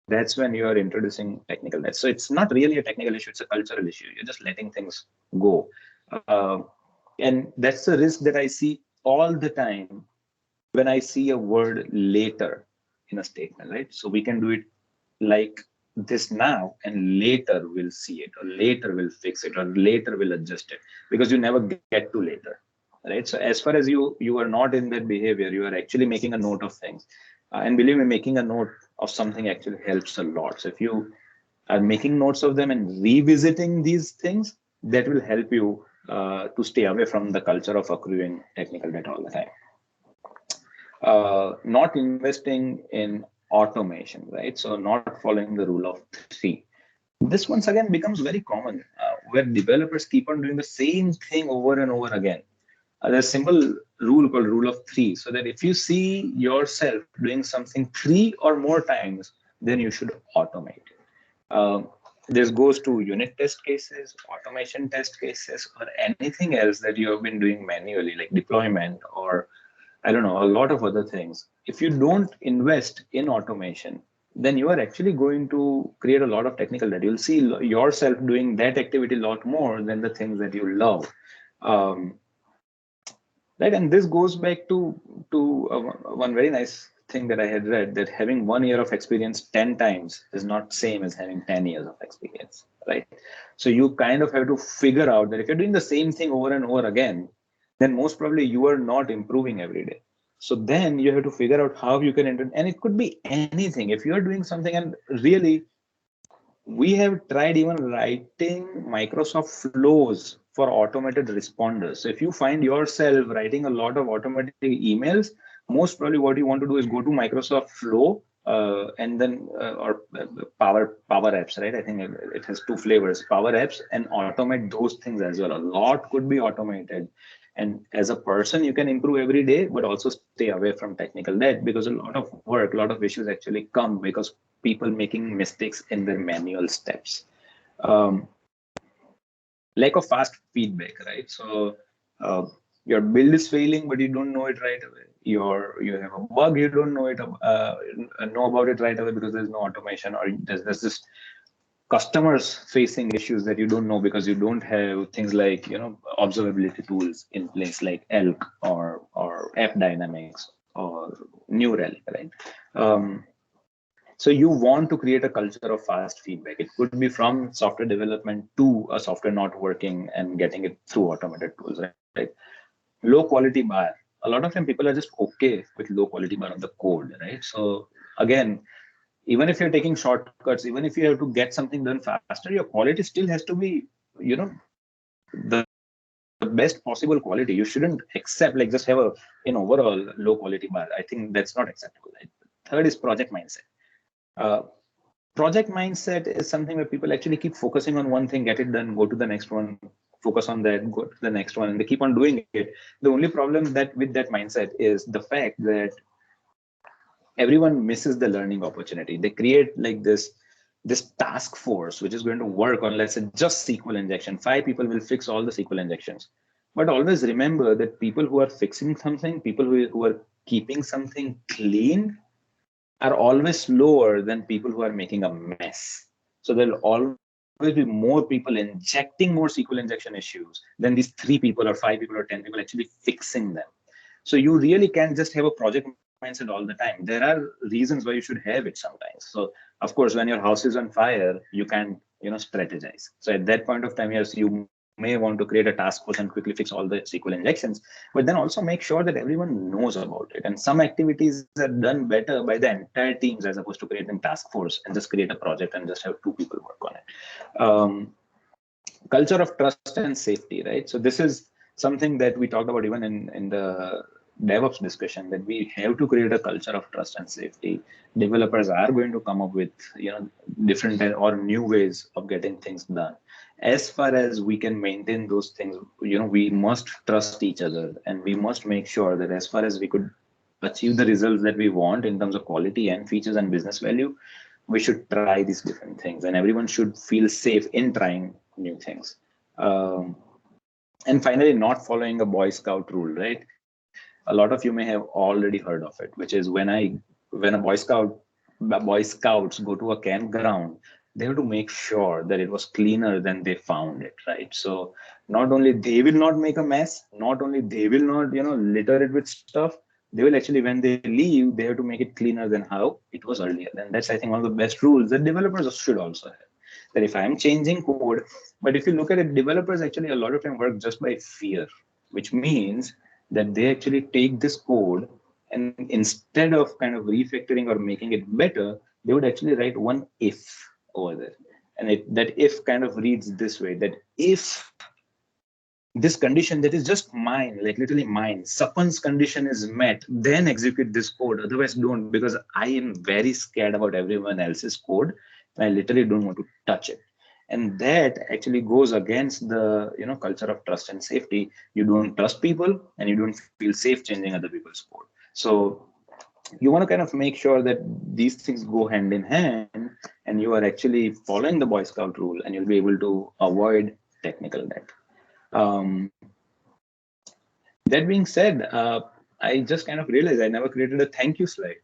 that's when you are introducing technical debt. So it's not really a technical issue, it's a cultural issue. You're just letting things go. And that's the risk that I see all the time when I see a word later in a statement, right? So we can do it like this now, and later we'll see it, or later we'll fix it, or later we'll adjust it, because you never get to later, right? So as far as you are not in that behavior, you are actually making a note of things. And believe me, making a note of something actually helps a lot. So if you are making notes of them and revisiting these things, that will help you to stay away from the culture of accruing technical debt all the time. Not investing in automation, right? So not following the rule of 3. This once again becomes very common, where developers keep on doing the same thing over and over again. There's a simple rule called rule of 3, so that if you see yourself doing something 3 or more times, then you should automate. This goes to unit test cases, automation test cases, or anything else that you have been doing manually, like deployment, or I don't know, a lot of other things. If you don't invest in automation, then you are actually going to create a lot of technical debt. You'll see yourself doing that activity a lot more than the things that you love. Right, and this goes back to one very nice thing that I had read, that having 1 year of experience 10 times is not same as having 10 years of experience, right? So you kind of have to figure out that if you're doing the same thing over and over again, then most probably you are not improving every day. So then you have to figure out how you can enter, and it could be anything. If you're doing something, and really, we have tried even writing Microsoft flows for automated responders. So if you find yourself writing a lot of automatic emails, most probably what you want to do is go to Microsoft Flow and then or Power Apps, right? I think it has 2 flavors, Power Apps, and automate those things as well. A lot could be automated. And as a person, you can improve every day, but also stay away from technical debt, because a lot of work, a lot of issues actually come because people making mistakes in their manual steps. Lack of fast feedback, right? So your build is failing, but you don't know it right away. You have a bug, you don't know about it right away because there's no automation, or there's this customers facing issues that you don't know because you don't have things like observability tools in place like Elk or App Dynamics or New Relic, right? So you want to create a culture of fast feedback. It could be from software development to a software not working and getting it through automated tools, right? Low quality bar. A lot of time people are just okay with low quality bar of the code, right? So again, even if you're taking shortcuts, even if you have to get something done faster, your quality still has to be, the best possible quality. You shouldn't accept like just have an overall low quality bar. I think that's not acceptable. Right? Third is project mindset. project mindset is something where people actually keep focusing on one thing, get it done, go to the next one, focus on that, go to the next one, and they keep on doing it. The only problem that with that mindset is the fact that everyone misses the learning opportunity. They create like this task force which is going to work on, let's say, just SQL injection. 5 people will fix all the SQL injections. But always remember that people who are fixing something, people who are keeping something clean, are always slower than people who are making a mess. So there'll always be more people injecting more SQL injection issues than these 3 people or 5 people or 10 people actually fixing them. So you really can't just have a project mindset all the time. There are reasons why you should have it sometimes. So of course, when your house is on fire, you can't, strategize. So at that point of time, yes, you may want to create a task force and quickly fix all the SQL injections, but then also make sure that everyone knows about it. And some activities are done better by the entire teams as opposed to creating task force and just create a project and just have 2 people work on it. Culture of trust and safety, right? So this is something that we talked about even in the DevOps discussion, that we have to create a culture of trust and safety. Developers are going to come up with different or new ways of getting things done. As far as we can maintain those things, we must trust each other, and we must make sure that as far as we could achieve the results that we want in terms of quality and features and business value, we should try these different things, and everyone should feel safe in trying new things. And finally, not following a Boy Scout rule, right? A lot of you may have already heard of it, which is when a Boy Scouts go to a campground, they have to make sure that it was cleaner than they found it, right? So not only they will not make a mess, not only they will not litter it with stuff, they will actually, when they leave, they have to make it cleaner than how it was earlier. And that's, I think, one of the best rules that developers should also have. That if I'm changing code, but if you look at it, developers actually a lot of time work just by fear, which means that they actually take this code and instead of kind of refactoring or making it better, they would actually write one if over there. And that if kind of reads this way, that if this condition that is just mine, like literally mine, Sapan's condition is met, then execute this code. Otherwise, don't, because I am very scared about everyone else's code, and I literally don't want to touch it. And that actually goes against the culture of trust and safety. You don't trust people, and you don't feel safe changing other people's code. So you want to kind of make sure that these things go hand in hand, and you are actually following the Boy Scout rule, and you'll be able to avoid technical debt. That being said, I just kind of realized I never created a thank you slide.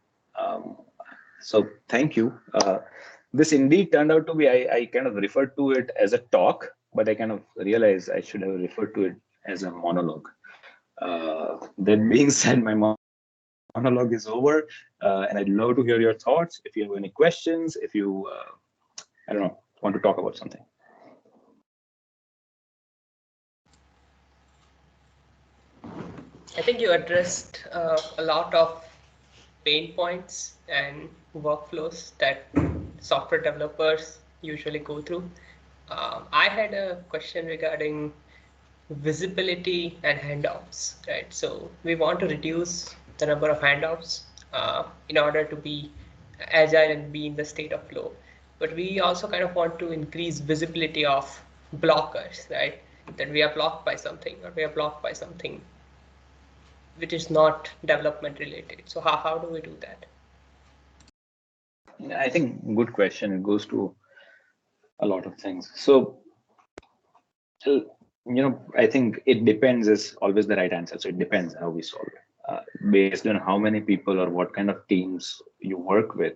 So thank you. This indeed turned out to be, I kind of referred to it as a talk, but I kind of realized I should have referred to it as a monologue. That being said, my monologue is over, and I'd love to hear your thoughts. If you have any questions, if you, I don't know, want to talk about something. I think you addressed a lot of pain points and workflows that software developers usually go through. I had a question regarding visibility and handouts, right? So we want to reduce the number of handouts in order to be agile and be in the state of flow. But we also kind of want to increase visibility of blockers, right? That we are blocked by something, or we are blocked by something which is not development related. So how do we do that? I think good question. It goes to a lot of things. So, I think it depends is always the right answer. So it depends how we solve it. Based on how many people or what kind of teams you work with,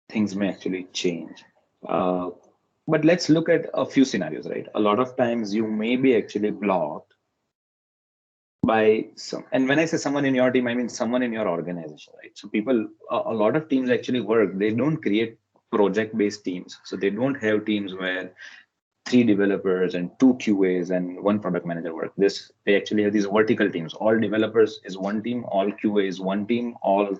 things may actually change. But let's look at a few scenarios, right? A lot of times you may be actually blocked by some, and when I say someone in your team, I mean someone in your organization, right? So people, a lot of teams actually work, they don't create project-based teams. So they don't have teams where 3 developers and 2 QAs and 1 product manager work. They actually have these vertical teams. All developers is one team, all QA is one team, all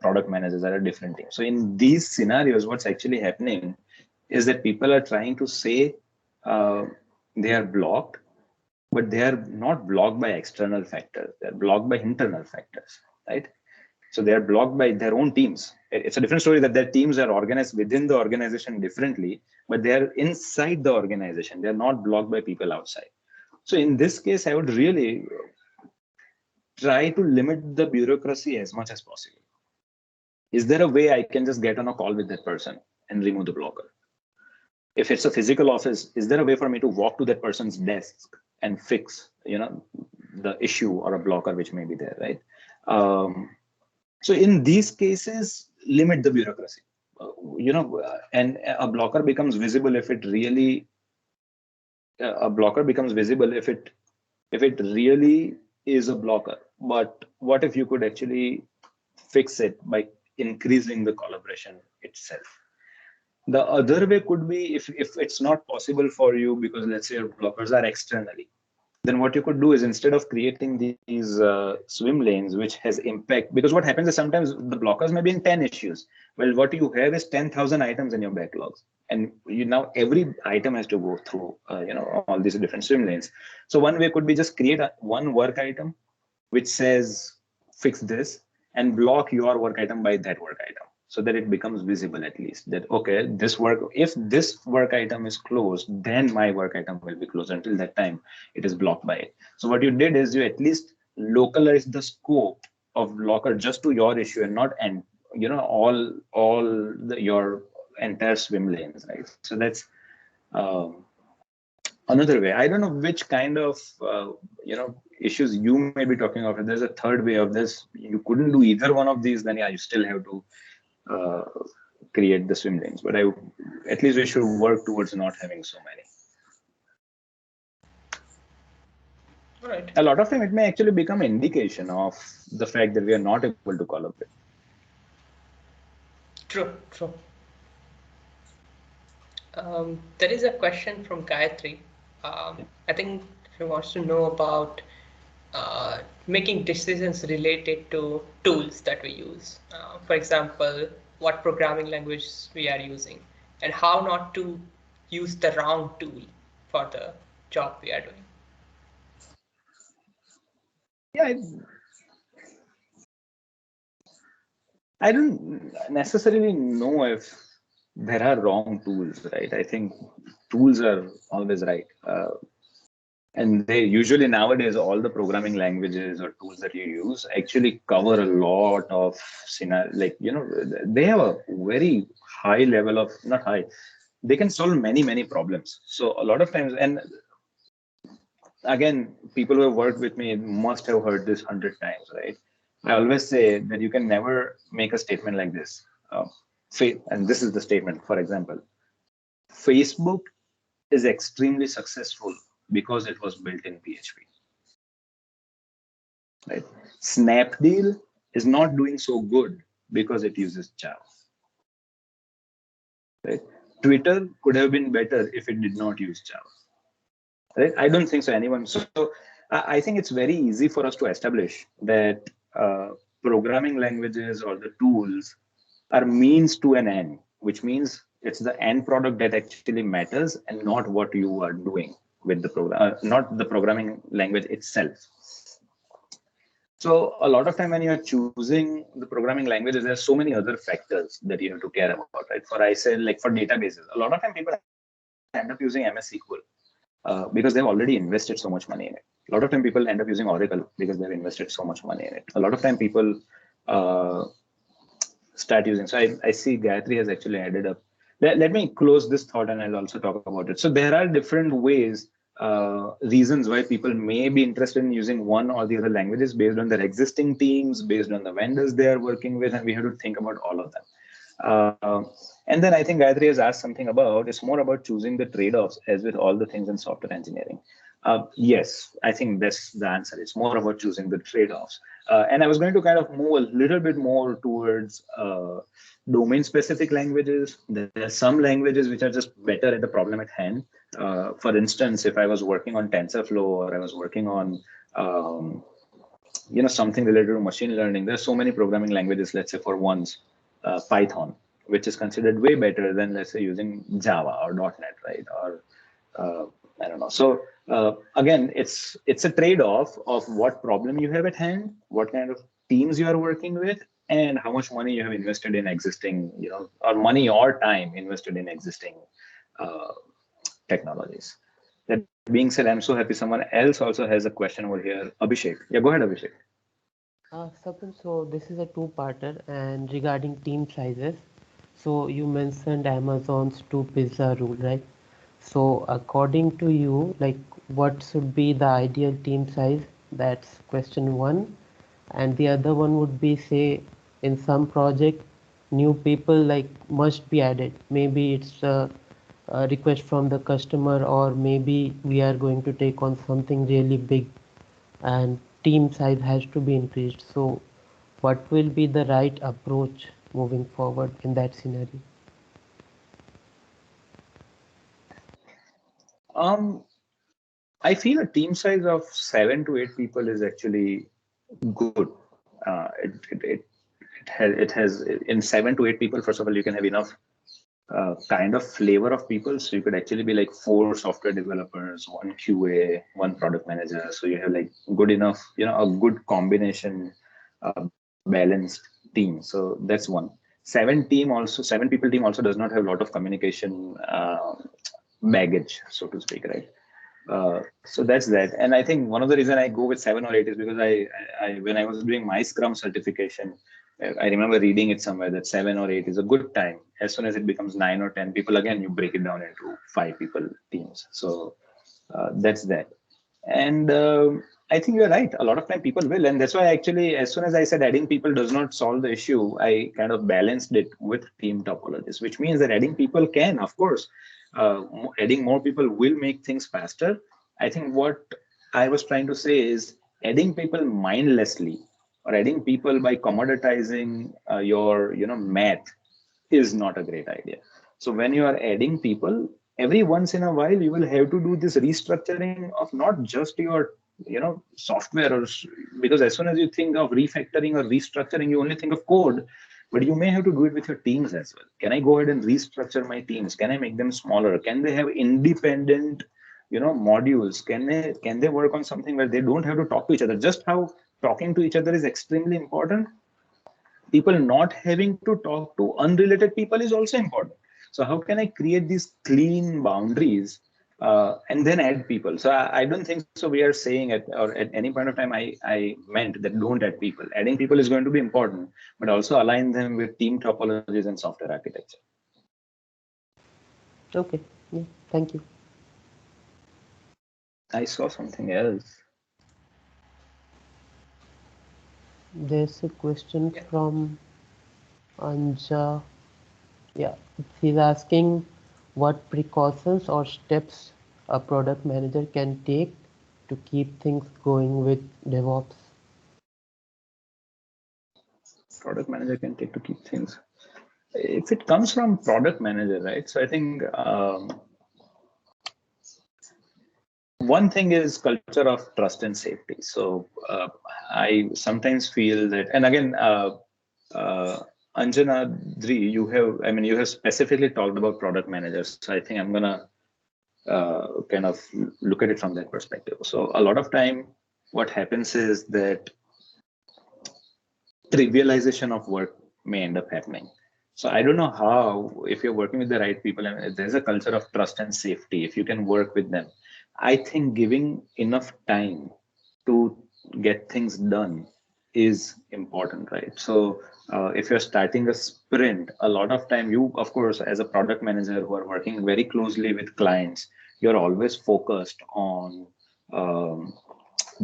product managers are a different team. So in these scenarios, what's actually happening is that people are trying to say they are blocked, but they are not blocked by external factors. They're blocked by internal factors, right? So they are blocked by their own teams. It's a different story that their teams are organized within the organization differently, but they are inside the organization. They're not blocked by people outside. So in this case, I would really try to limit the bureaucracy as much as possible. Is there a way I can just get on a call with that person and remove the blocker? If it's a physical office, is there a way for me to walk to that person's desk and fix, the issue or a blocker which may be there, right? So in these cases, limit the bureaucracy. And a blocker becomes visible if it really. A blocker becomes visible if it really is a blocker. But what if you could actually fix it by increasing the collaboration itself? The other way could be if it's not possible for you because let's say your blockers are externally, then what you could do is instead of creating these swim lanes, which has impact, because what happens is sometimes the blockers may be in 10 issues. Well, what you have is 10,000 items in your backlogs. And now every item has to go through, all these different swim lanes. So one way could be just create one work item, which says fix this and block your work item by that work item, so that it becomes visible at least that, okay, if this work item is closed, then my work item will be closed. Until that time, it is blocked by it. So what you did is you at least localized the scope of blocker just to your issue and not, your entire swim lanes, right? So that's another way. I don't know which kind of, issues you may be talking of. If there's a third way of this, you couldn't do either one of these, then yeah, you still have to create the swim lanes, but at least we should work towards not having so many. All right. A lot of time it may actually become an indication of the fact that we are not able to collaborate. True. There is a question from Gayatri. I think she wants to know about making decisions related to tools that we use. For example, what programming language we are using and how not to use the wrong tool for the job we are doing. Yeah, I don't necessarily know if there are wrong tools, right? I think tools are always right. And they usually nowadays, all the programming languages or tools that you use actually cover a lot of scenario. Like, they have a very high level of, not high, they can solve many problems. So a lot of times, and again, people who have worked with me must have heard this 100 times, right? I always say that you can never make a statement like this. And this is the statement, for example, Facebook is extremely successful because it was built in PHP. Right? Snapdeal is not doing so good because it uses Java. Right? Twitter could have been better if it did not use Java. Right? I don't think so. Anyone. So I think it's very easy for us to establish that programming languages or the tools are means to an end, which means it's the end product that actually matters and not what you are doing with the program, not the programming language itself. So a lot of time when you're choosing the programming languages, there's so many other factors that you have to care about, right? I said, like for databases, a lot of time people end up using MS SQL because they've already invested so much money in it. A lot of time people end up using Oracle because they've invested so much money in it. A lot of time people start using. So I see Gayatri has actually added up. Let me close this thought and I'll also talk about it. So there are different ways, reasons why people may be interested in using one or the other languages based on their existing teams, based on the vendors they are working with, and we have to think about all of them. And then I think Gayatri has asked something about, it's more about choosing the trade-offs as with all the things in software engineering. Yes, I think that's the answer. It's more about choosing the trade-offs. And I was going to kind of move a little bit more towards domain-specific languages. There are some languages which are just better at the problem at hand. For instance, if I was working on TensorFlow or I was working on something related to machine learning, there's so many programming languages, let's say for once, Python, which is considered way better than, let's say, using Java or .NET, right? Or I don't know. So again, it's a trade-off of what problem you have at hand, what kind of teams you are working with, and how much money you have invested in existing, or money or time invested in existing uh, technologies. That being said, I'm so happy someone else also has a question over here. Abhishek. Yeah, go ahead, Abhishek. Sapan, so this is a two-parter and regarding team sizes. So you mentioned Amazon's two pizza rule, right? So according to you, like what should be the ideal team size? That's question one. And the other one would be, say, in some project, new people like must be added. Maybe it's a request from the customer, or maybe we are going to take on something really big and team size has to be increased. So what will be the right approach moving forward in that scenario? Um, I feel a team size of 7 to 8 people is actually good. It has in 7 to 8 people. First of all, you can have enough kind of flavor of people. So you could actually be like 4 software developers, 1 QA, 1 product manager. So you have like good enough, a good combination, balanced team. So that's one. 7 people team also does not have a lot of communication baggage, so to speak, right? So that's that. And I think one of the reason I go with 7 or 8 is because I when I was doing my Scrum certification, I remember reading it somewhere that 7 or 8 is a good time. As soon as it becomes 9 or 10 people, again, you break it down into 5 people teams. So that's that. And I think you're right. A lot of time people will, and that's why actually, as soon as I said adding people does not solve the issue, I kind of balanced it with team topologies, which means that adding people can, of course, adding more people will make things faster. I think what I was trying to say is adding people mindlessly or adding people by commoditizing your, math is not a great idea. So when you are adding people, every once in a while you will have to do this restructuring of not just your software, or because as soon as you think of refactoring or restructuring, you only think of code, but you may have to do it with your teams as well. Can I go ahead and restructure my teams? Can I make them smaller? Can they have independent modules? Can they work on something where they don't have to talk to each other? Just how talking to each other is extremely important, people not having to talk to unrelated people is also important. So how can I create these clean boundaries and then add people? So I don't think so we are saying at any point of time I meant that don't add people. Adding people is going to be important, but also align them with team topologies and software architecture. Okay, yeah, thank you. I saw something else. There's a question Yeah. from Anja. Yeah, she's asking what precautions or steps a product manager can take to keep things going with DevOps. Product manager can take to keep things, if it comes from product manager, right? So I think one thing is culture of trust and safety. So I sometimes feel that, and again, Anjana Dri, you have specifically talked about product managers. So I think I'm gonna kind of look at it from that perspective. So a lot of time, what happens is that trivialization of work may end up happening. So I don't know how, if you're working with the right people and if there's a culture of trust and safety, if you can work with them, I think giving enough time to get things done is important, right? So if you're starting a sprint, a lot of time you, of course, as a product manager who are working very closely with clients, you're always focused on um,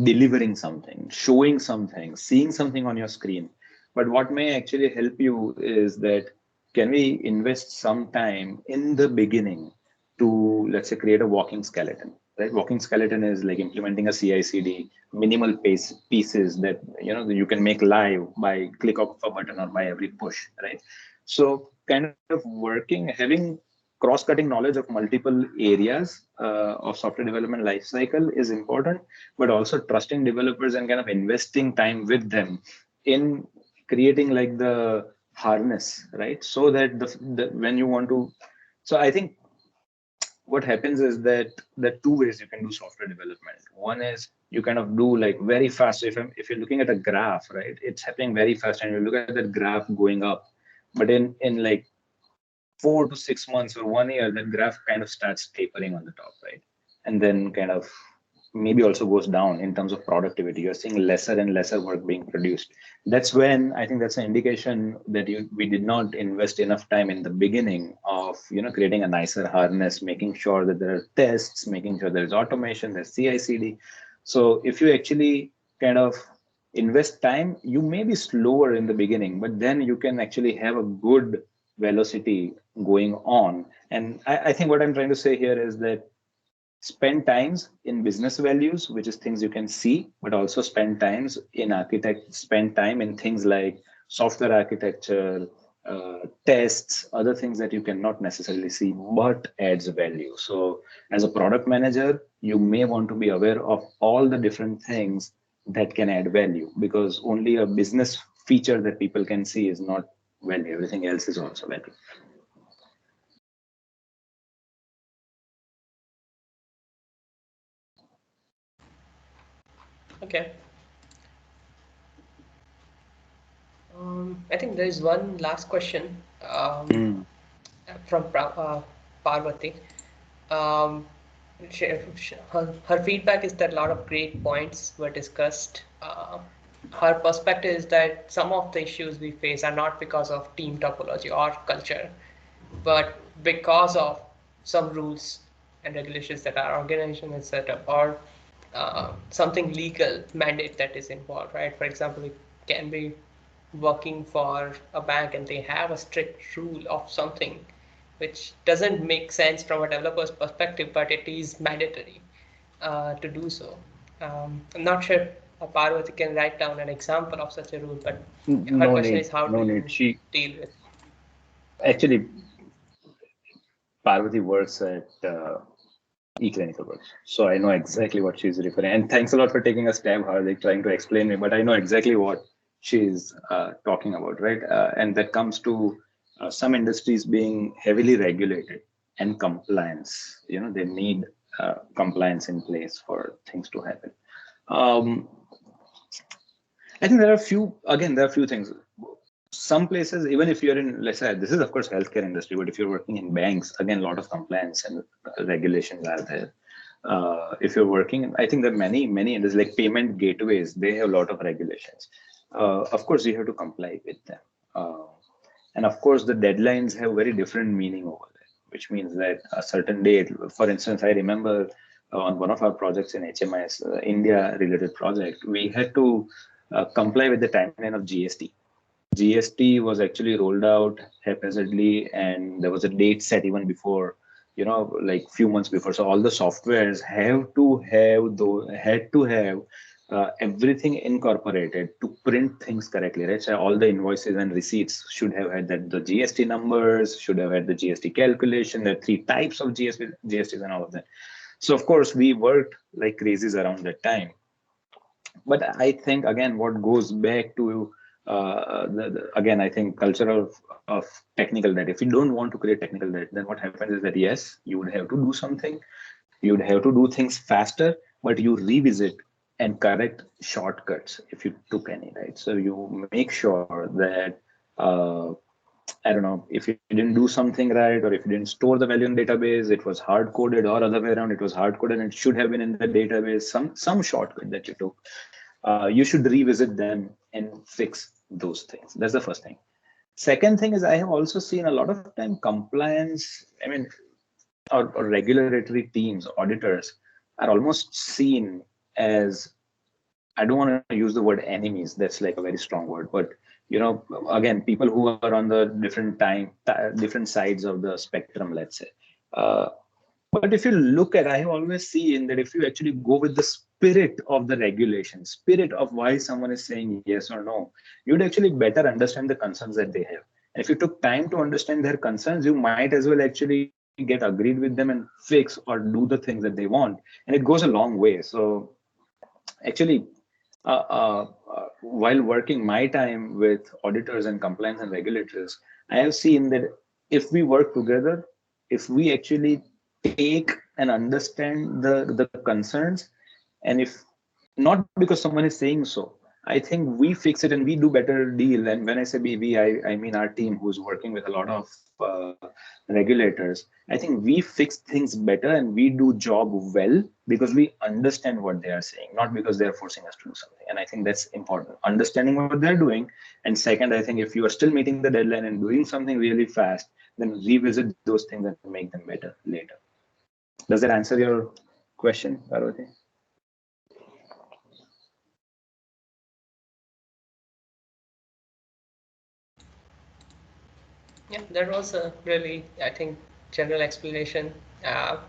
delivering something, showing something, seeing something on your screen. But what may actually help you is that can we invest some time in the beginning to, let's say, create a walking skeleton, right? Walking skeleton is like implementing a CI/CD, minimal pieces that you can make live by click of a button or by every push, right? So kind of working, having cross-cutting knowledge of multiple areas of software development lifecycle is important, but also trusting developers and kind of investing time with them in creating like the harness, right? So that when you want to, so I think what happens is that there are two ways you can do software development. One is you kind of do like very fast. So if you're looking at a graph, right, it's happening very fast, and you look at that graph going up, but in like 4 to 6 months or 1 year, that graph kind of starts tapering on the top, right, and then kind of maybe also goes down in terms of productivity. You're seeing lesser and lesser work being produced. That's when I think that's an indication that we did not invest enough time in the beginning of creating a nicer harness, making sure that there are tests, making sure there's automation, there's CI/CD. So if you actually kind of invest time, you may be slower in the beginning, but then you can actually have a good velocity going on. And I think what I'm trying to say here is that spend times in business values, which is things you can see, but also spend spend time in things like software architecture, tests, other things that you cannot necessarily see, but adds value. So as a product manager, you may want to be aware of all the different things that can add value, because only a business feature that people can see is not value. Everything else is also value. Okay. I think there is one last question from Parvati. Um, her feedback is that a lot of great points were discussed. Her perspective is that some of the issues we face are not because of team topology or culture, but because of some rules and regulations that our organization has set up, or something legal mandate that is involved, right? For example, it can be working for a bank and they have a strict rule of something which doesn't make sense from a developer's perspective, but it is mandatory to do so. I'm not sure Parvati can write down an example of such a rule, but her question is, how do you deal with? Actually, Parvati works at eClinical Works, so I know exactly what she's referring. And thanks a lot for taking a stab, Hardik, trying to explain me, but I know exactly what she's talking about, right? And that comes to some industries being heavily regulated and compliance. They need compliance in place for things to happen. I think there are a few things. Some places, even if you're in, let's say, this is of course healthcare industry, but if you're working in banks, again, a lot of compliance and regulations are there. If you're working, I think there are many industries like payment gateways, they have a lot of regulations. Of course, you have to comply with them. And of course, the deadlines have very different meaning over there, which means that a certain date, for instance, I remember on one of our projects in HMIS, India related project, we had to comply with the timeline of GST. GST was actually rolled out haphazardly, and there was a date set even before, like few months before. So all the softwares had to have everything incorporated to print things correctly, right? So all the invoices and receipts should have had that the GST numbers, should have had the GST calculation, the 3 types of GSTs and all of that. So of course we worked like crazies around that time. But I think again, what goes back to again, I think culture of technical debt. If you don't want to create technical debt, then what happens is that yes, you would have to do something, you would have to do things faster, but you revisit and correct shortcuts if you took any, right? So you make sure that I don't know, if you didn't do something right, or if you didn't store the value in database, it was hard coded, or other way around, it was hard coded and it should have been in the database. Some shortcut that you took, you should revisit them and fix those things. That's the first thing. Second thing is, I have also seen a lot of time compliance, or regulatory teams, auditors are almost seen as, I don't want to use the word enemies, that's like a very strong word, but again, people who are on the different sides of the spectrum, let's say. But if you look at, I have always seen that if you actually go with the spirit of the regulation, spirit of why someone is saying yes or no, you'd actually better understand the concerns that they have. And if you took time to understand their concerns, you might as well actually get agreed with them and fix or do the things that they want. And it goes a long way. So actually, while working my time with auditors and compliance and regulators, I have seen that if we work together, if we actually take and understand the concerns, and if not because someone is saying so. I think we fix it and we do better deal. And when I say we, I mean our team who's working with a lot of regulators. I think we fix things better and we do job well because we understand what they are saying, not because they're forcing us to do something. And I think that's important, understanding what they're doing. And second, I think if you are still meeting the deadline and doing something really fast, then revisit those things and make them better later. Does that answer your question, Parvati? Yeah, that was a really, I think, general explanation. And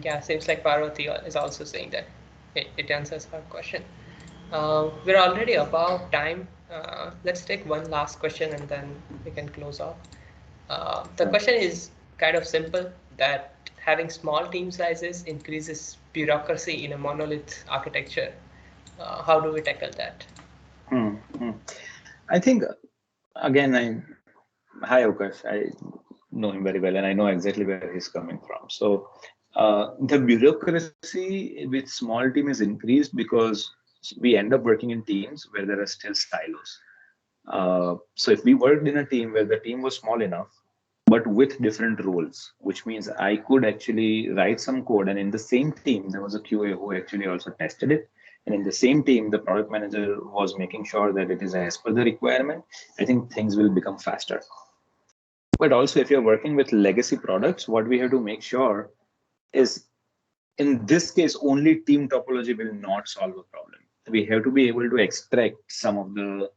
yeah, seems like Parvati is also saying that it answers her question. We're already above time. Let's take one last question and then we can close off. The question is kind of simple, that having small team sizes increases bureaucracy in a monolith architecture. How do we tackle that? I think, again, hi Aukash, I know him very well and I know exactly where he's coming from. So the bureaucracy with small team is increased because we end up working in teams where there are still silos. So if we worked in a team where the team was small enough, but with different roles, which means I could actually write some code, and in the same team, there was a QA who actually also tested it. And in the same team, the product manager was making sure that it is as per the requirement. I think things will become faster. But also, if you're working with legacy products, what we have to make sure is, in this case, only team topology will not solve a problem. We have to be able to extract some of the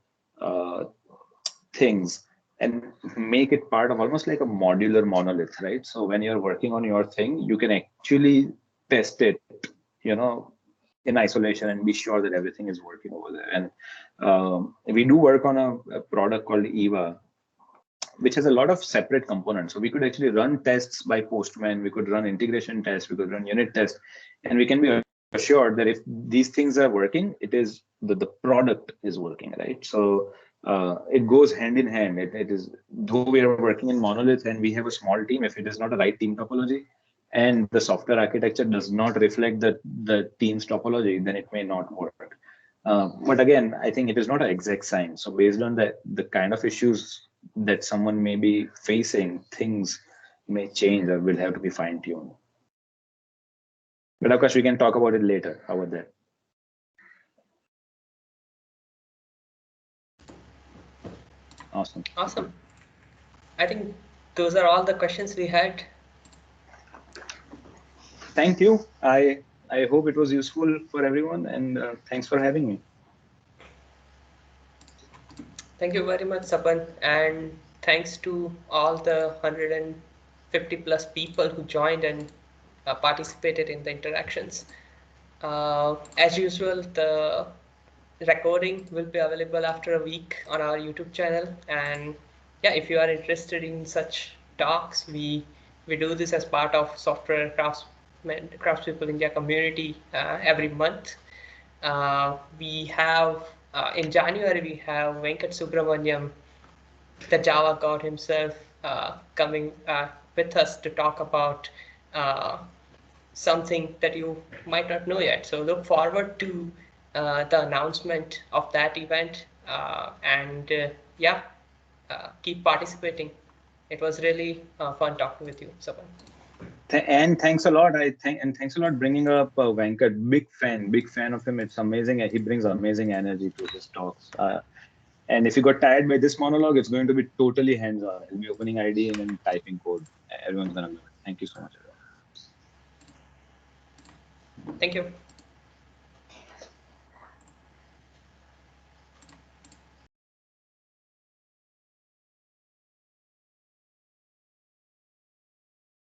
things and make it part of almost like a modular monolith, right? So when you're working on your thing, you can actually test it, in isolation and be sure that everything is working over there. And we do work on a product called Eva, which has a lot of separate components. So we could actually run tests by Postman, we could run integration tests, we could run unit tests, and we can be assured that if these things are working, it is the product is working, right? So it goes hand in hand. It is, though we are working in monolith and we have a small team, if it is not a right team topology and the software architecture does not reflect the team's topology, then it may not work. But again, I think it is not an exact science. So based on the kind of issues that someone may be facing, things may change or will have to be fine-tuned. But of course, we can talk about it later. How about that? Awesome. Awesome. I think those are all the questions we had. Thank you. I hope it was useful for everyone, and thanks for having me. Thank you very much, Sapan, and thanks to all the 150 plus people who joined and participated in the interactions. As usual, the recording will be available after a week on our YouTube channel. And yeah, if you are interested in such talks, we do this as part of Software Craftspeople India community every month. We have in January we have Venkat Subramaniam, the Java god himself, coming with us to talk about something that you might not know yet. So look forward to the announcement of that event, and yeah, keep participating. It was really fun talking with you, Sapan. And thanks a lot. Thanks a lot bringing up Venkat. Big fan of him. It's amazing. He brings amazing energy to his talks. And if you got tired by this monologue, it's going to be totally hands-on. He'll be opening ID and then typing code. Everyone's gonna love it. Thank you so much, everyone. Thank you.